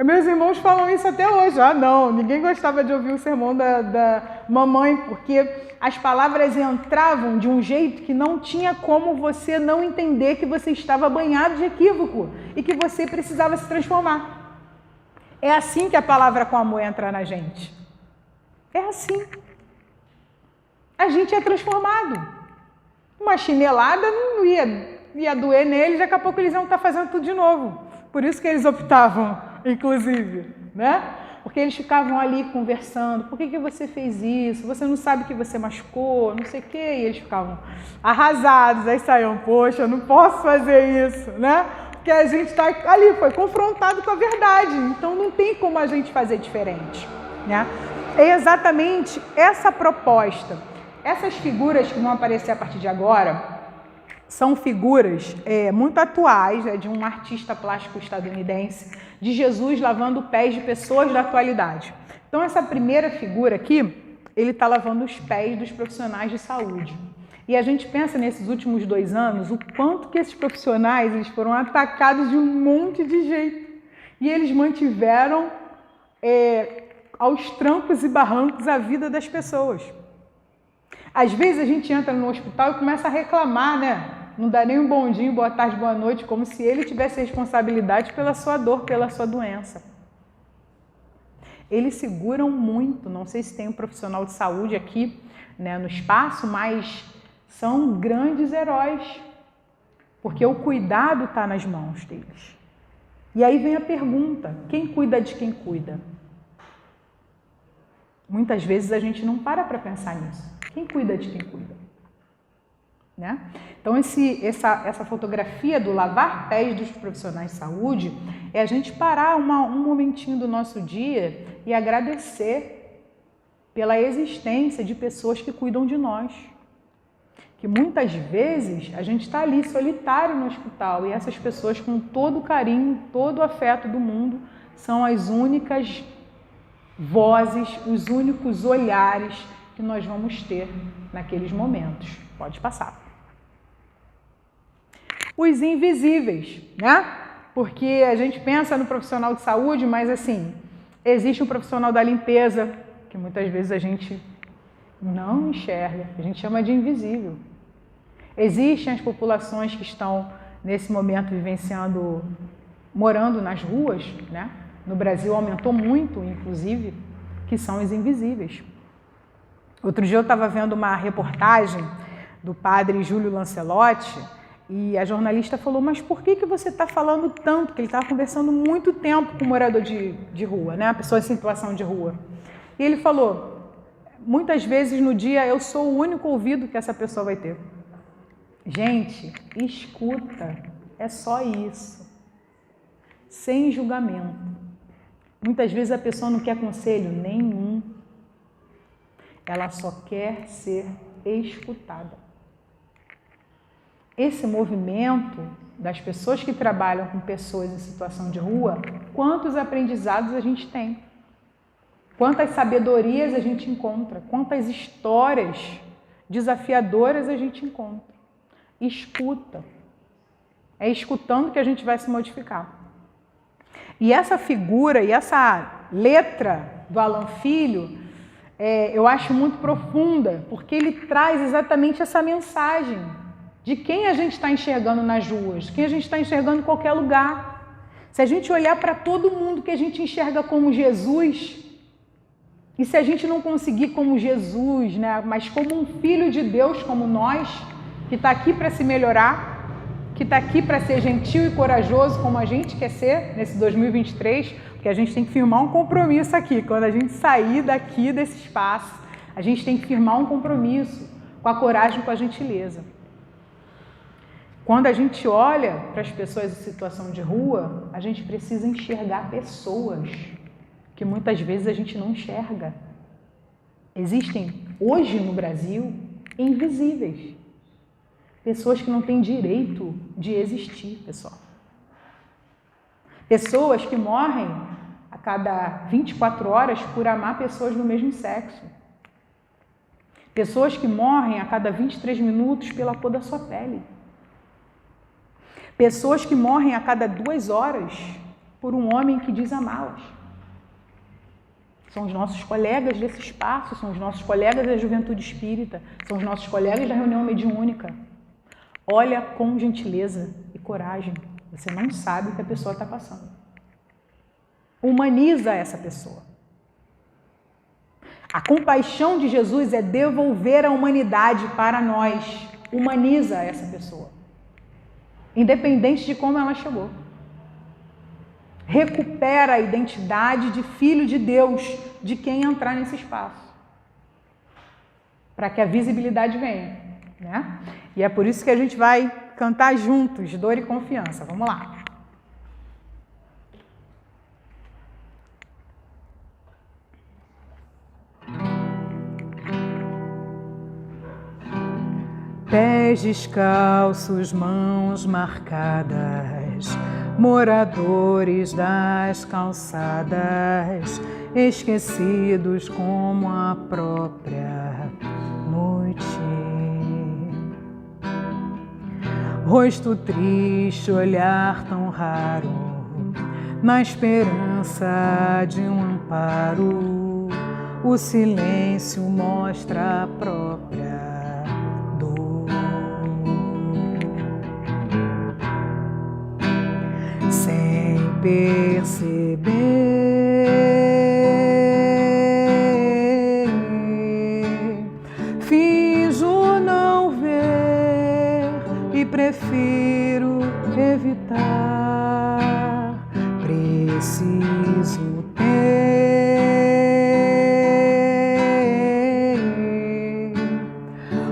Meus irmãos falam isso até hoje. Ah, não, ninguém gostava de ouvir o sermão da mamãe, porque as palavras entravam de um jeito que não tinha como você não entender que você estava banhado de equívoco e que você precisava se transformar. É assim que a palavra com amor entra na gente. É assim. A gente é transformado. Uma chinelada não ia doer neles, daqui a pouco eles iam estar fazendo tudo de novo. Por isso que eles optavam, inclusive, né? Porque eles ficavam ali conversando. Por que você fez isso? Você não sabe que você machucou, não sei o quê. E eles ficavam arrasados, aí saíam, poxa, eu não posso fazer isso, né? Porque a gente está ali, foi confrontado com a verdade. Então não tem como a gente fazer diferente, né? É exatamente essa proposta. Essas figuras que vão aparecer a partir de agora são figuras muito atuais, de um artista plástico estadunidense, de Jesus lavando pés de pessoas da atualidade. Então, essa primeira figura aqui, ele está lavando os pés dos profissionais de saúde. E a gente pensa nesses últimos 2 anos, o quanto que esses profissionais eles foram atacados de um monte de jeito. E eles mantiveram aos trancos e barrancos a vida das pessoas. Às vezes a gente entra no hospital e começa a reclamar, né? Não dá nem um bom dia, boa tarde, boa noite, como se ele tivesse responsabilidade pela sua dor, pela sua doença. Eles seguram muito, não sei se tem um profissional de saúde aqui, né, no espaço, mas são grandes heróis, porque o cuidado está nas mãos deles. E aí vem a pergunta, quem cuida de quem cuida? Muitas vezes a gente não para pensar nisso. Quem cuida de quem cuida? Né? Então, essa fotografia do lavar pés dos profissionais de saúde é a gente parar um momentinho do nosso dia e agradecer pela existência de pessoas que cuidam de nós. Que muitas vezes a gente está ali solitário no hospital e essas pessoas com todo o carinho, todo o afeto do mundo são as únicas vozes, os únicos olhares que nós vamos ter naqueles momentos. Pode passar. Os invisíveis, né? Porque a gente pensa no profissional de saúde, mas assim, existe um profissional da limpeza, que muitas vezes a gente não enxerga, a gente chama de invisível. Existem as populações que estão, nesse momento, morando nas ruas, né? No Brasil aumentou muito, inclusive, que são os invisíveis. Outro dia eu estava vendo uma reportagem do padre Júlio Lancelotti e a jornalista falou, mas por que você está falando tanto? Porque ele estava conversando muito tempo com um morador de rua, né? A pessoa em situação de rua. E ele falou, muitas vezes no dia eu sou o único ouvido que essa pessoa vai ter. Gente, escuta, é só isso. Sem julgamento. Muitas vezes a pessoa não quer conselho nenhum. Ela só quer ser escutada. Esse movimento das pessoas que trabalham com pessoas em situação de rua, quantos aprendizados a gente tem? Quantas sabedorias a gente encontra? Quantas histórias desafiadoras a gente encontra? Escuta. É escutando que a gente vai se modificar. E essa figura e essa letra do Alan Filho, eu acho muito profunda, porque ele traz exatamente essa mensagem de quem a gente está enxergando nas ruas, quem a gente está enxergando em qualquer lugar. Se a gente olhar para todo mundo que a gente enxerga como Jesus, e se a gente não conseguir como Jesus, né, mas como um filho de Deus como nós, que está aqui para se melhorar, que está aqui para ser gentil e corajoso como a gente quer ser nesse 2023, porque a gente tem que firmar um compromisso aqui. Quando a gente sair daqui desse espaço, a gente tem que firmar um compromisso com a coragem, com a gentileza. Quando a gente olha para as pessoas em situação de rua, a gente precisa enxergar pessoas que muitas vezes a gente não enxerga. Existem hoje no Brasil invisíveis. Pessoas que não têm direito de existir, pessoal. Pessoas que morrem cada 24 horas por amar pessoas do mesmo sexo. Pessoas que morrem a cada 23 minutos pela cor da sua pele. Pessoas que morrem a cada 2 horas por um homem que diz amá-las. São os nossos colegas desse espaço, são os nossos colegas da juventude espírita, são os nossos colegas da reunião mediúnica. Olha com gentileza e coragem. Você não sabe o que a pessoa está passando. Humaniza essa pessoa. A compaixão de Jesus é devolver a humanidade para nós. Humaniza essa pessoa. Independente de como ela chegou. Recupera a identidade de filho de Deus, de quem entrar nesse espaço. Para que a visibilidade venha, né? E é por isso que a gente vai cantar juntos, Dor e Confiança. Vamos lá. Pés descalços, mãos marcadas, moradores das calçadas, esquecidos como a própria noite. Rosto triste, olhar tão raro, na esperança de um amparo, o silêncio mostra a própria dor. Sem perceber, finjo não ver e prefiro evitar. Preciso ter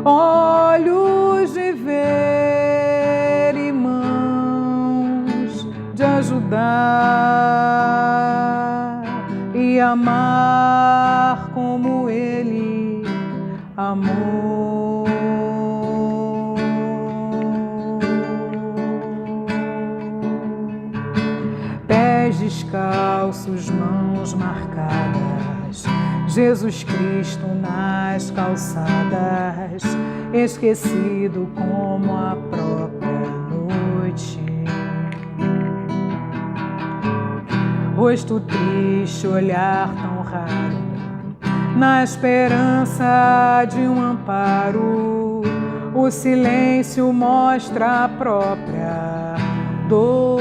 olhos de ver e mãos de ajudar e amar como Ele amou. Pés descalços, mãos marcadas, Jesus Cristo nas calçadas, esquecido como a própria noite. Rosto triste, olhar tão raro, na esperança de um amparo, o silêncio mostra a própria dor.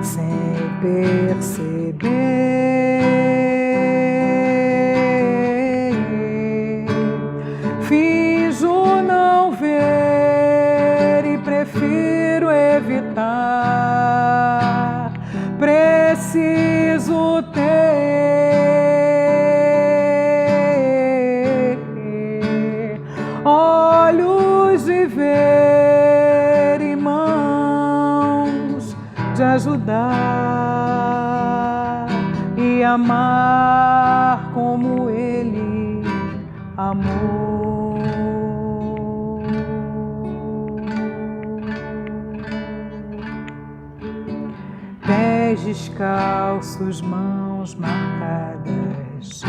Sem perceber, finjo não ver e prefiro evitar. Preciso ter olhos de ver e mãos de ajudar e amar como Ele amou. Pés descalços, mãos marcadas,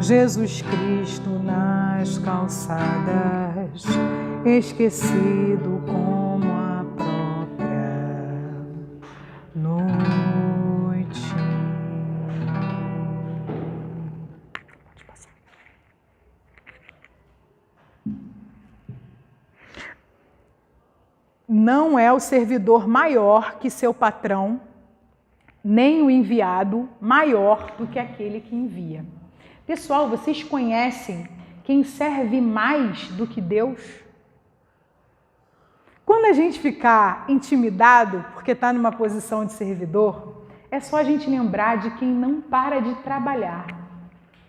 Jesus Cristo nas calçadas, esquecido como a própria noite. Pode passar. Não é o servidor maior que seu patrão, nem o enviado maior do que aquele que envia. Pessoal, vocês conhecem quem serve mais do que Deus? Quando a gente ficar intimidado porque está numa posição de servidor, é só a gente lembrar de quem não para de trabalhar,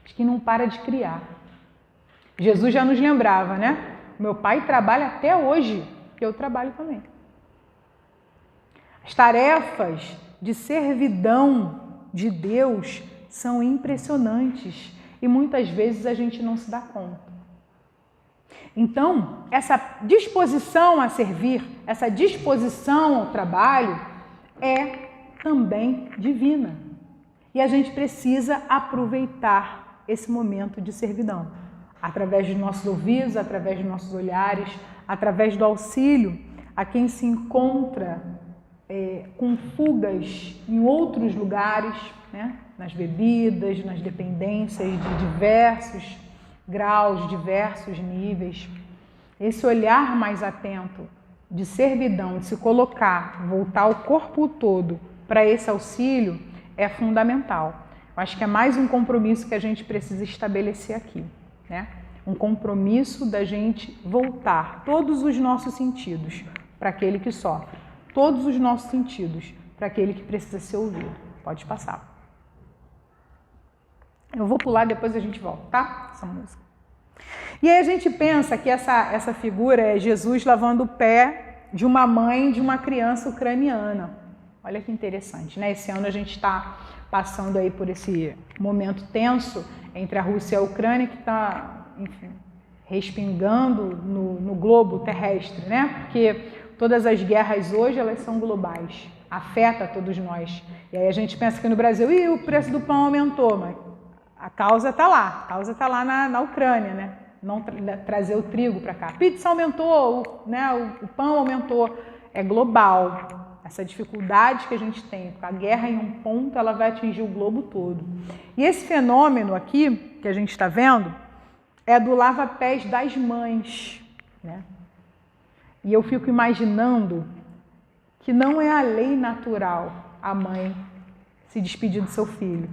de quem não para de criar. Jesus já nos lembrava, né? Meu pai trabalha até hoje, que eu trabalho também. As tarefas de servidão de Deus são impressionantes e muitas vezes a gente não se dá conta. Então, essa disposição a servir, essa disposição ao trabalho é também divina. E a gente precisa aproveitar esse momento de servidão, através dos nossos ouvidos, através dos nossos olhares, através do auxílio a quem se encontra com fugas em outros lugares, né? Nas bebidas, nas dependências de diversos graus, diversos níveis. Esse olhar mais atento de servidão, de se colocar, voltar o corpo todo para esse auxílio é fundamental. Eu acho que é mais um compromisso que a gente precisa estabelecer aqui, né? Um compromisso da gente voltar todos os nossos sentidos para aquele que sofre, todos os nossos sentidos para aquele que precisa ser ouvido. Pode passar. Eu vou pular, depois a gente volta, tá? Essa música. E aí a gente pensa que essa figura é Jesus lavando o pé de uma mãe de uma criança ucraniana. Olha que interessante, né? Esse ano a gente está passando aí por esse momento tenso entre a Rússia e a Ucrânia, que está, enfim, respingando no globo terrestre, né? Porque todas as guerras hoje, elas são globais, afeta a todos nós. E aí a gente pensa que no Brasil, o preço do pão aumentou, mas a causa está lá na Ucrânia, né? Não trazer o trigo para cá. A pizza aumentou, né? O pão aumentou. É global. Essa dificuldade que a gente tem, porque a guerra em um ponto, ela vai atingir o globo todo. E esse fenômeno aqui, que a gente está vendo, é do lava-pés das mães, né? E eu fico imaginando que não é a lei natural a mãe se despedir do seu filho.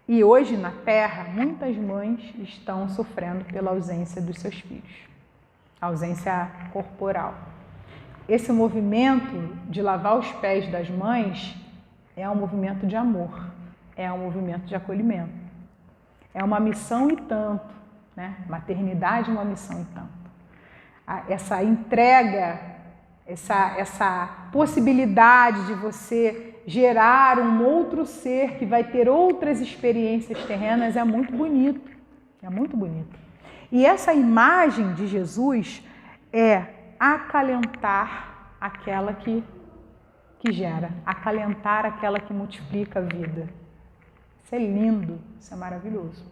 E hoje, na Terra, muitas mães estão sofrendo pela ausência dos seus filhos, ausência corporal. Esse movimento de lavar os pés das mães é um movimento de amor, é um movimento de acolhimento. É uma missão e tanto, né? Maternidade é uma missão e tanto. Essa entrega, essa possibilidade de você gerar um outro ser que vai ter outras experiências terrenas é muito bonito, é muito bonito. E essa imagem de Jesus é acalentar aquela que gera, acalentar aquela que multiplica a vida. Isso é lindo, isso é maravilhoso.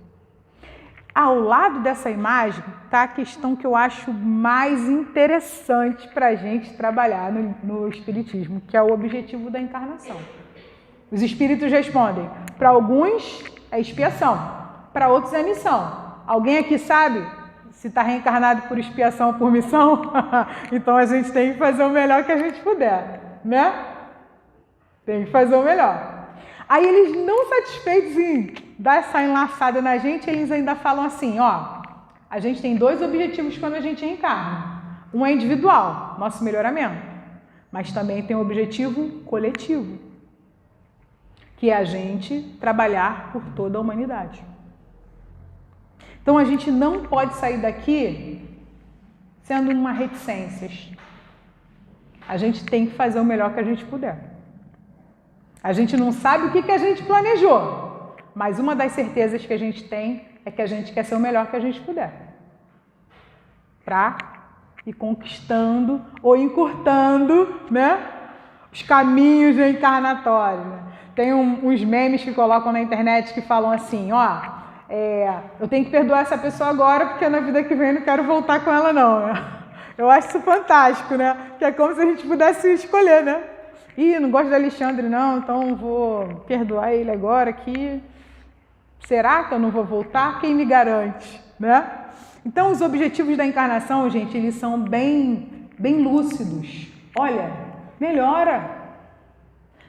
Ao lado dessa imagem está a questão que eu acho mais interessante para a gente trabalhar no Espiritismo, que é o objetivo da encarnação. Os Espíritos respondem, para alguns é expiação, para outros é missão. Alguém aqui sabe se está reencarnado por expiação ou por missão? Então a gente tem que fazer o melhor que a gente puder, né? Tem que fazer o melhor. Aí eles, não satisfeitos em dar essa enlaçada na gente, eles ainda falam assim, ó, a gente tem dois objetivos quando a gente reencarna. Um é individual, nosso melhoramento, mas também tem um objetivo coletivo, que é a gente trabalhar por toda a humanidade. Então a gente não pode sair daqui sendo uma reticências. A gente tem que fazer o melhor que a gente puder. A gente não sabe o que a gente planejou, mas uma das certezas que a gente tem é que a gente quer ser o melhor que a gente puder. Para ir conquistando ou encurtando, né, os caminhos reencarnatórios. Né? Tem uns memes que colocam na internet que falam assim, ó, eu tenho que perdoar essa pessoa agora porque na vida que vem eu não quero voltar com ela não. Né? Eu acho isso fantástico, né? Que é como se a gente pudesse escolher, né? Não gosto do Alexandre não, então vou perdoar ele agora que... Será que eu não vou voltar? Quem me garante, né? Então, os objetivos da encarnação, gente, eles são bem lúcidos. Olha, melhora.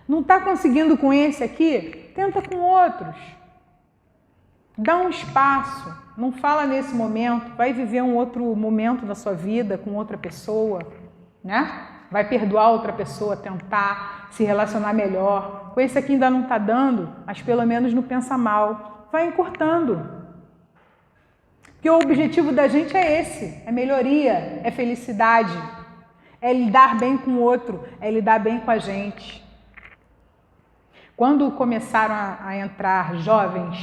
Não está conseguindo com esse aqui? Tenta com outros. Dá um espaço. Não fala nesse momento. Vai viver um outro momento da sua vida com outra pessoa, né? Vai perdoar outra pessoa, tentar se relacionar melhor. Com esse aqui ainda não está dando, mas pelo menos não pensa mal. Vai encurtando. Porque o objetivo da gente é esse, é melhoria, é felicidade, é lidar bem com o outro, é lidar bem com a gente. Quando começaram a entrar jovens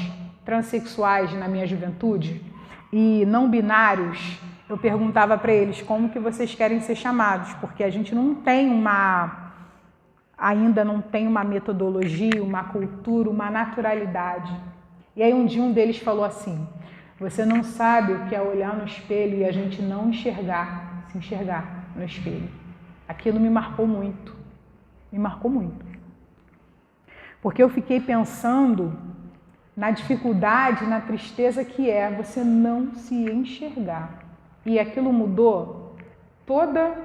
transexuais na minha juventude e não binários, eu perguntava para eles como que vocês querem ser chamados, porque a gente não tem ainda não tem uma metodologia, uma cultura, uma naturalidade. E aí um dia um deles falou assim: você não sabe o que é olhar no espelho e a gente não se enxergar no espelho. Aquilo me marcou muito, porque eu fiquei pensando na dificuldade, na tristeza que é você não se enxergar. E aquilo mudou toda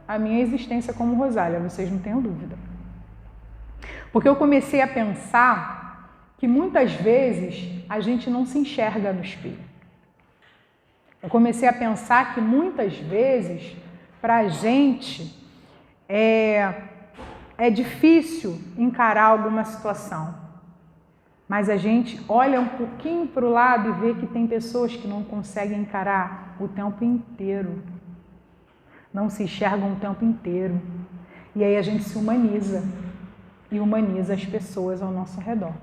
a minha existência como Rosália, vocês não tenham dúvida. Porque eu comecei a pensar que muitas vezes a gente não se enxerga no espelho. Eu comecei a pensar que muitas vezes para a gente é difícil encarar alguma situação, mas a gente olha um pouquinho para o lado e vê que tem pessoas que não conseguem encarar o tempo inteiro, não se enxergam o tempo inteiro, e aí a gente se humaniza e humaniza as pessoas ao nosso redor.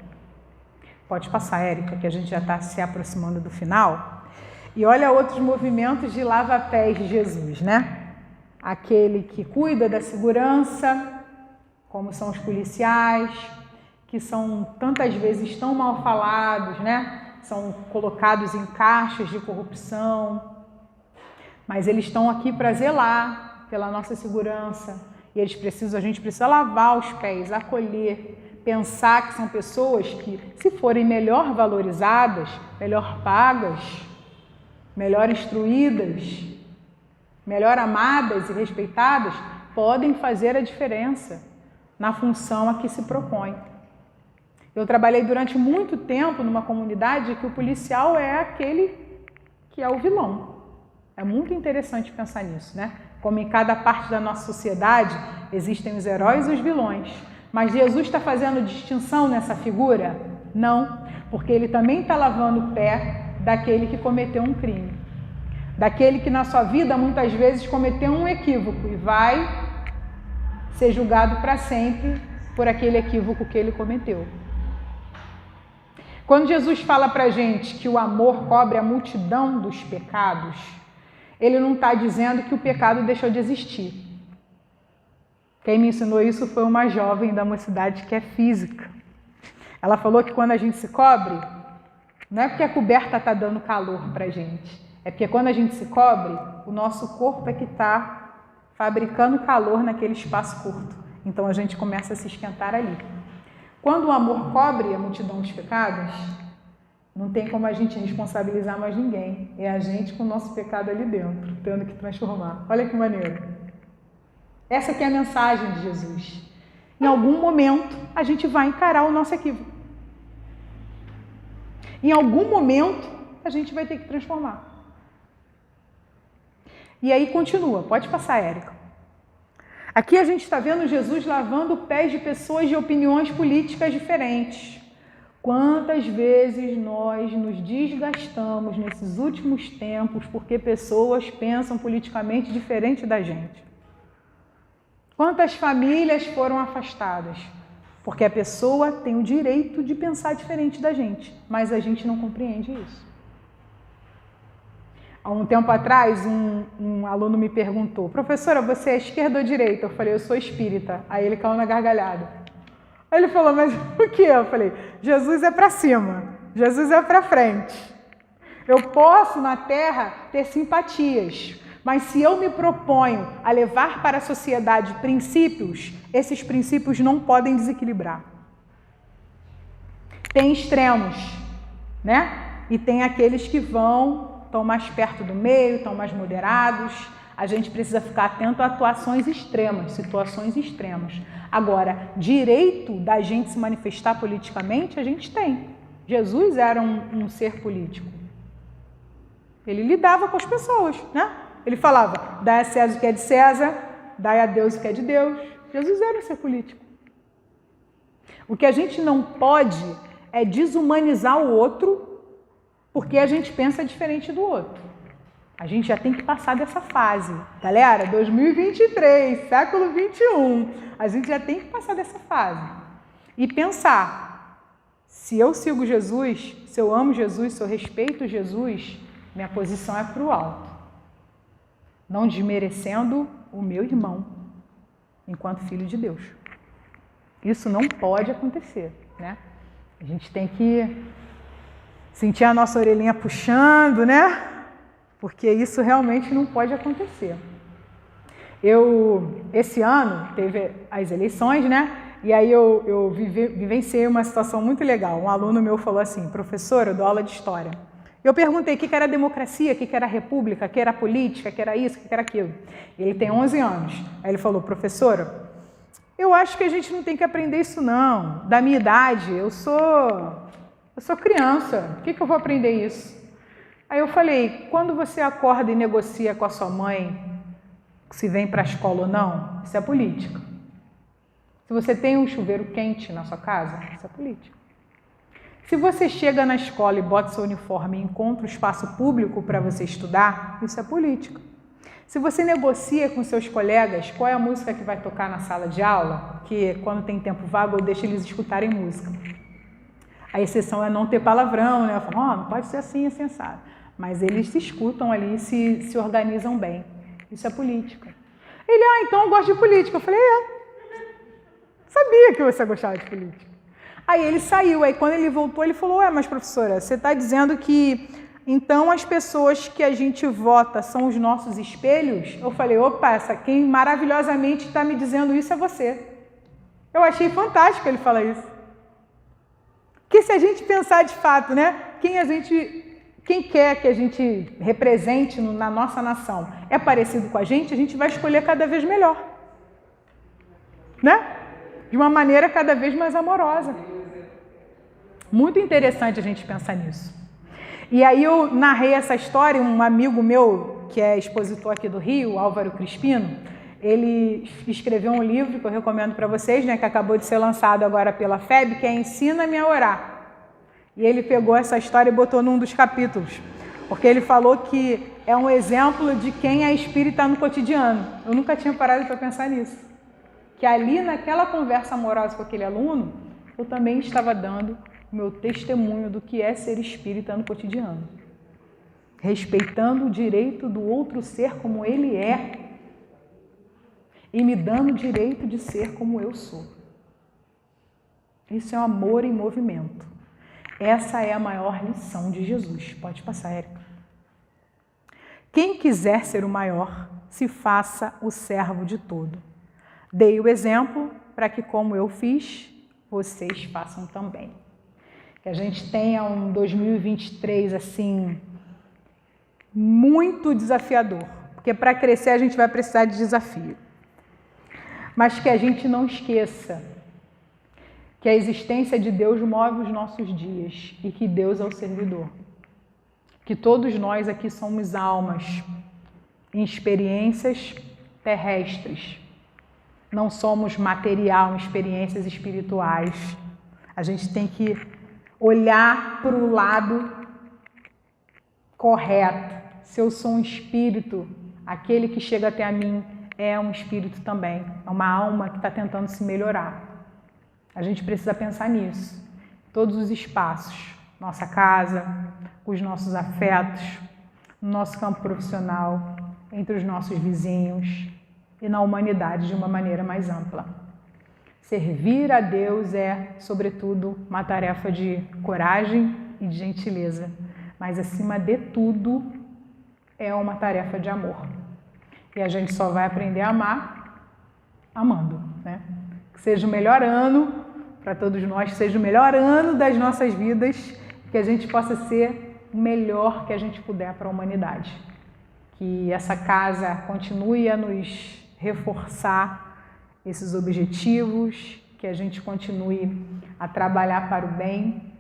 Pode passar, Érica, que a gente já está se aproximando do final. E olha outros movimentos de lava-pés de Jesus, né? Aquele que cuida da segurança, como são os policiais, que são tantas vezes tão mal falados, né? São colocados em caixas de corrupção, mas eles estão aqui para zelar pela nossa segurança, e a gente precisa lavar os pés, acolher, pensar que são pessoas que, se forem melhor valorizadas, melhor pagas, melhor instruídas, melhor amadas e respeitadas, podem fazer a diferença na função a que se propõe. Eu trabalhei durante muito tempo numa comunidade que o policial é aquele que é o vilão. É muito interessante pensar nisso, né? Como em cada parte da nossa sociedade existem os heróis e os vilões. Mas Jesus está fazendo distinção nessa figura? Não, porque ele também está lavando o pé daquele que cometeu um crime. Daquele que na sua vida muitas vezes cometeu um equívoco e vai ser julgado para sempre por aquele equívoco que ele cometeu. Quando Jesus fala para a gente que o amor cobre a multidão dos pecados, ele não está dizendo que o pecado deixou de existir. Quem me ensinou isso foi uma jovem da mocidade que é física. Ela falou que quando a gente se cobre, não é porque a coberta está dando calor para a gente, é porque quando a gente se cobre, o nosso corpo é que está fabricando calor naquele espaço curto. Então a gente começa a se esquentar ali. Quando o amor cobre a multidão dos pecados, não tem como a gente responsabilizar mais ninguém. É a gente com o nosso pecado ali dentro, tendo que transformar. Olha que maneiro. Essa aqui é a mensagem de Jesus. Em algum momento, a gente vai encarar o nosso equívoco. Em algum momento, a gente vai ter que transformar. E aí continua. Pode passar, Érica. Aqui a gente está vendo Jesus lavando pés de pessoas de opiniões políticas diferentes. Quantas vezes nós nos desgastamos nesses últimos tempos porque pessoas pensam politicamente diferente da gente? Quantas famílias foram afastadas? Porque a pessoa tem o direito de pensar diferente da gente, mas a gente não compreende isso. Há um tempo atrás, um aluno me perguntou: professora, você é esquerda ou direita? Eu falei: eu sou espírita. Aí ele caiu na gargalhada. Aí ele falou: mas o que? Eu falei: Jesus é para cima, Jesus é para frente. Eu posso na Terra ter simpatias, mas se eu me proponho a levar para a sociedade princípios, esses princípios não podem desequilibrar. Tem extremos, né? E tem aqueles que estão mais perto do meio, estão mais moderados. A gente precisa ficar atento a atuações extremas, situações extremas. Agora, direito da gente se manifestar politicamente, a gente tem. Jesus era um ser político. Ele lidava com as pessoas, né? Ele falava: dai a César o que é de César, dai a Deus o que é de Deus. Jesus era um ser político. O que a gente não pode é desumanizar o outro porque a gente pensa diferente do outro. A gente já tem que passar dessa fase. Galera, 2023, século 21, a gente já tem que passar dessa fase. E pensar, se eu sigo Jesus, se eu amo Jesus, se eu respeito Jesus, minha posição é para o alto. Não desmerecendo o meu irmão, enquanto filho de Deus. Isso não pode acontecer, né? A gente tem que sentir a nossa orelhinha puxando, né? Porque isso realmente não pode acontecer. Esse ano, teve as eleições, né? E aí eu vivenciei uma situação muito legal. Um aluno meu falou assim: professora, eu dou aula de história. Eu perguntei o que era democracia, o que era república, o que era política, o que era isso, o que era aquilo. Ele tem 11 anos. Aí ele falou: professora, eu acho que a gente não tem que aprender isso não. Da minha idade, eu sou criança, por que eu vou aprender isso? Aí eu falei: quando você acorda e negocia com a sua mãe se vem para a escola ou não, isso é política. Se você tem um chuveiro quente na sua casa, isso é política. Se você chega na escola e bota seu uniforme e encontra um espaço público para você estudar, isso é política. Se você negocia com seus colegas qual é a música que vai tocar na sala de aula, que quando tem tempo vago eu deixo eles escutarem música. A exceção é não ter palavrão, né? Eu falo: não pode ser assim, é sensado. Mas eles se escutam ali e se organizam bem. Isso é política. Ele: então eu gosto de política. Eu falei: sabia que você gostava de política. Aí ele saiu, aí quando ele voltou, ele falou: mas professora, você está dizendo que então as pessoas que a gente vota são os nossos espelhos? Eu falei: opa, quem maravilhosamente está me dizendo isso é você. Eu achei fantástico ele falar isso. Porque se a gente pensar de fato, né, quem quer que a gente represente na nossa nação é parecido com a gente vai escolher cada vez melhor, né? De uma maneira cada vez mais amorosa. Muito interessante a gente pensar nisso. E aí eu narrei essa história, um amigo meu, que é expositor aqui do Rio, Álvaro Crispino, ele escreveu um livro que eu recomendo para vocês, né, que acabou de ser lançado agora pela FEB, que é Ensina-me a Orar. E ele pegou essa história e botou num dos capítulos, porque ele falou que é um exemplo de quem é espírita no cotidiano. Eu nunca tinha parado para pensar nisso. Que ali naquela conversa amorosa com aquele aluno, eu também estava dando o meu testemunho do que é ser espírita no cotidiano. Respeitando o direito do outro ser como ele é e me dando o direito de ser como eu sou. Isso é um amor em movimento. Essa é a maior lição de Jesus. Pode passar, Érica. Quem quiser ser o maior, se faça o servo de todo. Dei o exemplo para que, como eu fiz, vocês façam também. Que a gente tenha um 2023 assim muito desafiador, porque para crescer a gente vai precisar de desafio. Mas que a gente não esqueça que a existência de Deus move os nossos dias e que Deus é o servidor. Que todos nós aqui somos almas em experiências terrestres. Não somos material em experiências espirituais. A gente tem que olhar para o lado correto. Se eu sou um espírito, aquele que chega até a mim é um espírito também. É uma alma que está tentando se melhorar. A gente precisa pensar nisso. Todos os espaços. Nossa casa, os nossos afetos, no nosso campo profissional, entre os nossos vizinhos e na humanidade de uma maneira mais ampla. Servir a Deus é, sobretudo, uma tarefa de coragem e de gentileza, mas, acima de tudo, é uma tarefa de amor. E a gente só vai aprender a amar amando, né? Que seja o melhor ano para todos nós, que seja o melhor ano das nossas vidas, que a gente possa ser o melhor que a gente puder para a humanidade. Que essa casa continue a nos reforçar esses objetivos, que a gente continue a trabalhar para o bem,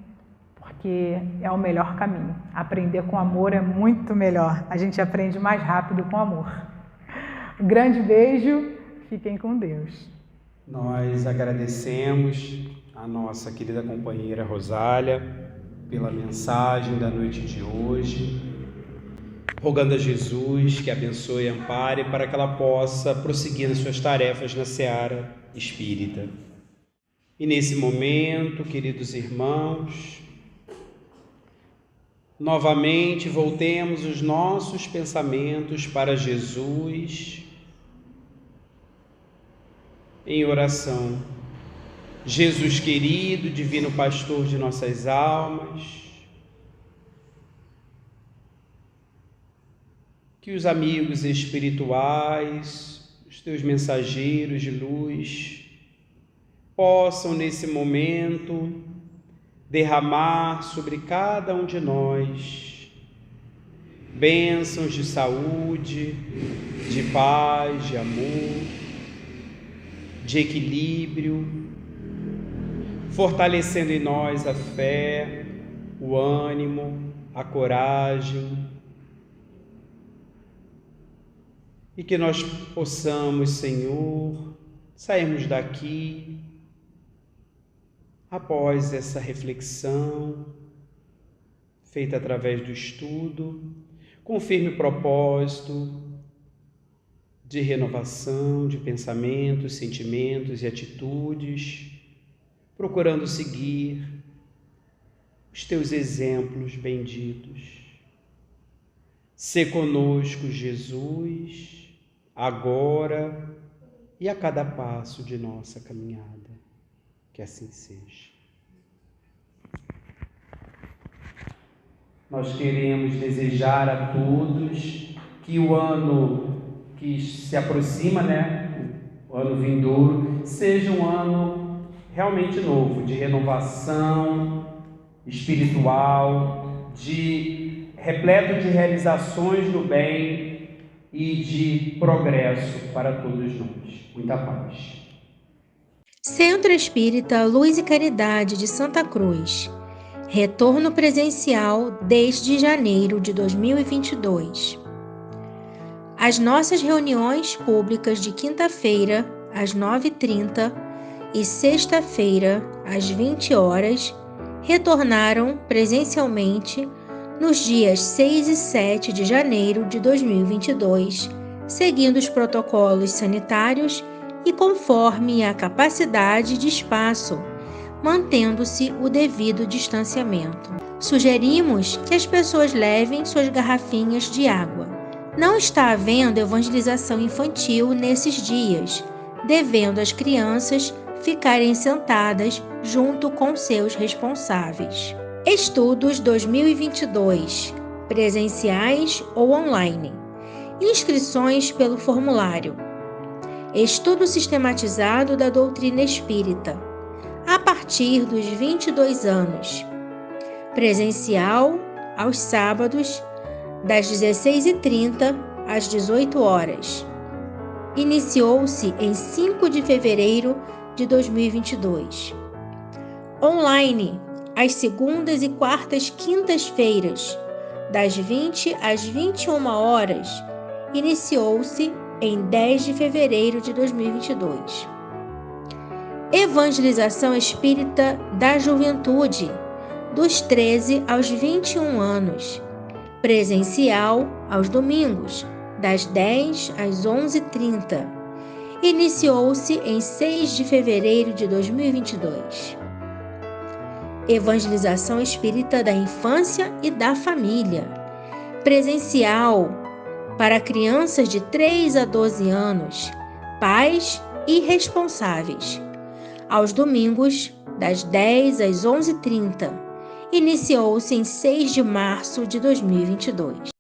porque é o melhor caminho. Aprender com amor é muito melhor. A gente aprende mais rápido com amor. Um grande beijo, fiquem com Deus. Nós agradecemos a nossa querida companheira Rosália pela mensagem da noite de hoje, rogando a Jesus que abençoe e ampare para que ela possa prosseguir nas suas tarefas na seara espírita. E nesse momento, queridos irmãos, novamente voltemos os nossos pensamentos para Jesus em oração. Jesus querido, divino pastor de nossas almas, que os amigos espirituais, os teus mensageiros de luz, possam nesse momento derramar sobre cada um de nós bênçãos de saúde, de paz, de amor, de equilíbrio, fortalecendo em nós a fé, o ânimo, a coragem, e que nós possamos, Senhor, sairmos daqui após essa reflexão feita através do estudo, com firme propósito de renovação de pensamentos, sentimentos e atitudes, procurando seguir os teus exemplos benditos. Sê conosco, Jesus, agora e a cada passo de nossa caminhada. Que assim seja. Nós queremos desejar a todos que o ano que se aproxima, o ano vindouro, seja um ano realmente novo, de renovação espiritual, repleto de realizações do bem e de progresso para todos nós. Muita paz. Centro Espírita Luz e Caridade de Santa Cruz. Retorno presencial desde janeiro de 2022. As nossas reuniões públicas de quinta-feira, às 9h30 e sexta-feira, às 20 horas, retornaram presencialmente nos dias 6 e 7 de janeiro de 2022, seguindo os protocolos sanitários e conforme a capacidade de espaço, mantendo-se o devido distanciamento. Sugerimos que as pessoas levem suas garrafinhas de água. Não está havendo evangelização infantil nesses dias, devendo as crianças ficarem sentadas junto com seus responsáveis. Estudos 2022, presenciais ou online. Inscrições pelo formulário. Estudo sistematizado da doutrina espírita, a partir dos 22 anos. Presencial, aos sábados, das 16h30 às 18 horas. Iniciou-se em 5 de fevereiro de 2022. Online, às segundas e quartas quintas-feiras, das 20 às 21 horas. Iniciou-se em 10 de fevereiro de 2022. Evangelização Espírita da Juventude, dos 13 aos 21 anos. Presencial aos domingos, das 10 às 11h30. Iniciou-se em 6 de fevereiro de 2022. Evangelização Espírita da Infância e da Família. Presencial para crianças de 3 a 12 anos, pais e responsáveis. Aos domingos, das 10 às 11h30. Iniciou-se em 6 de março de 2022.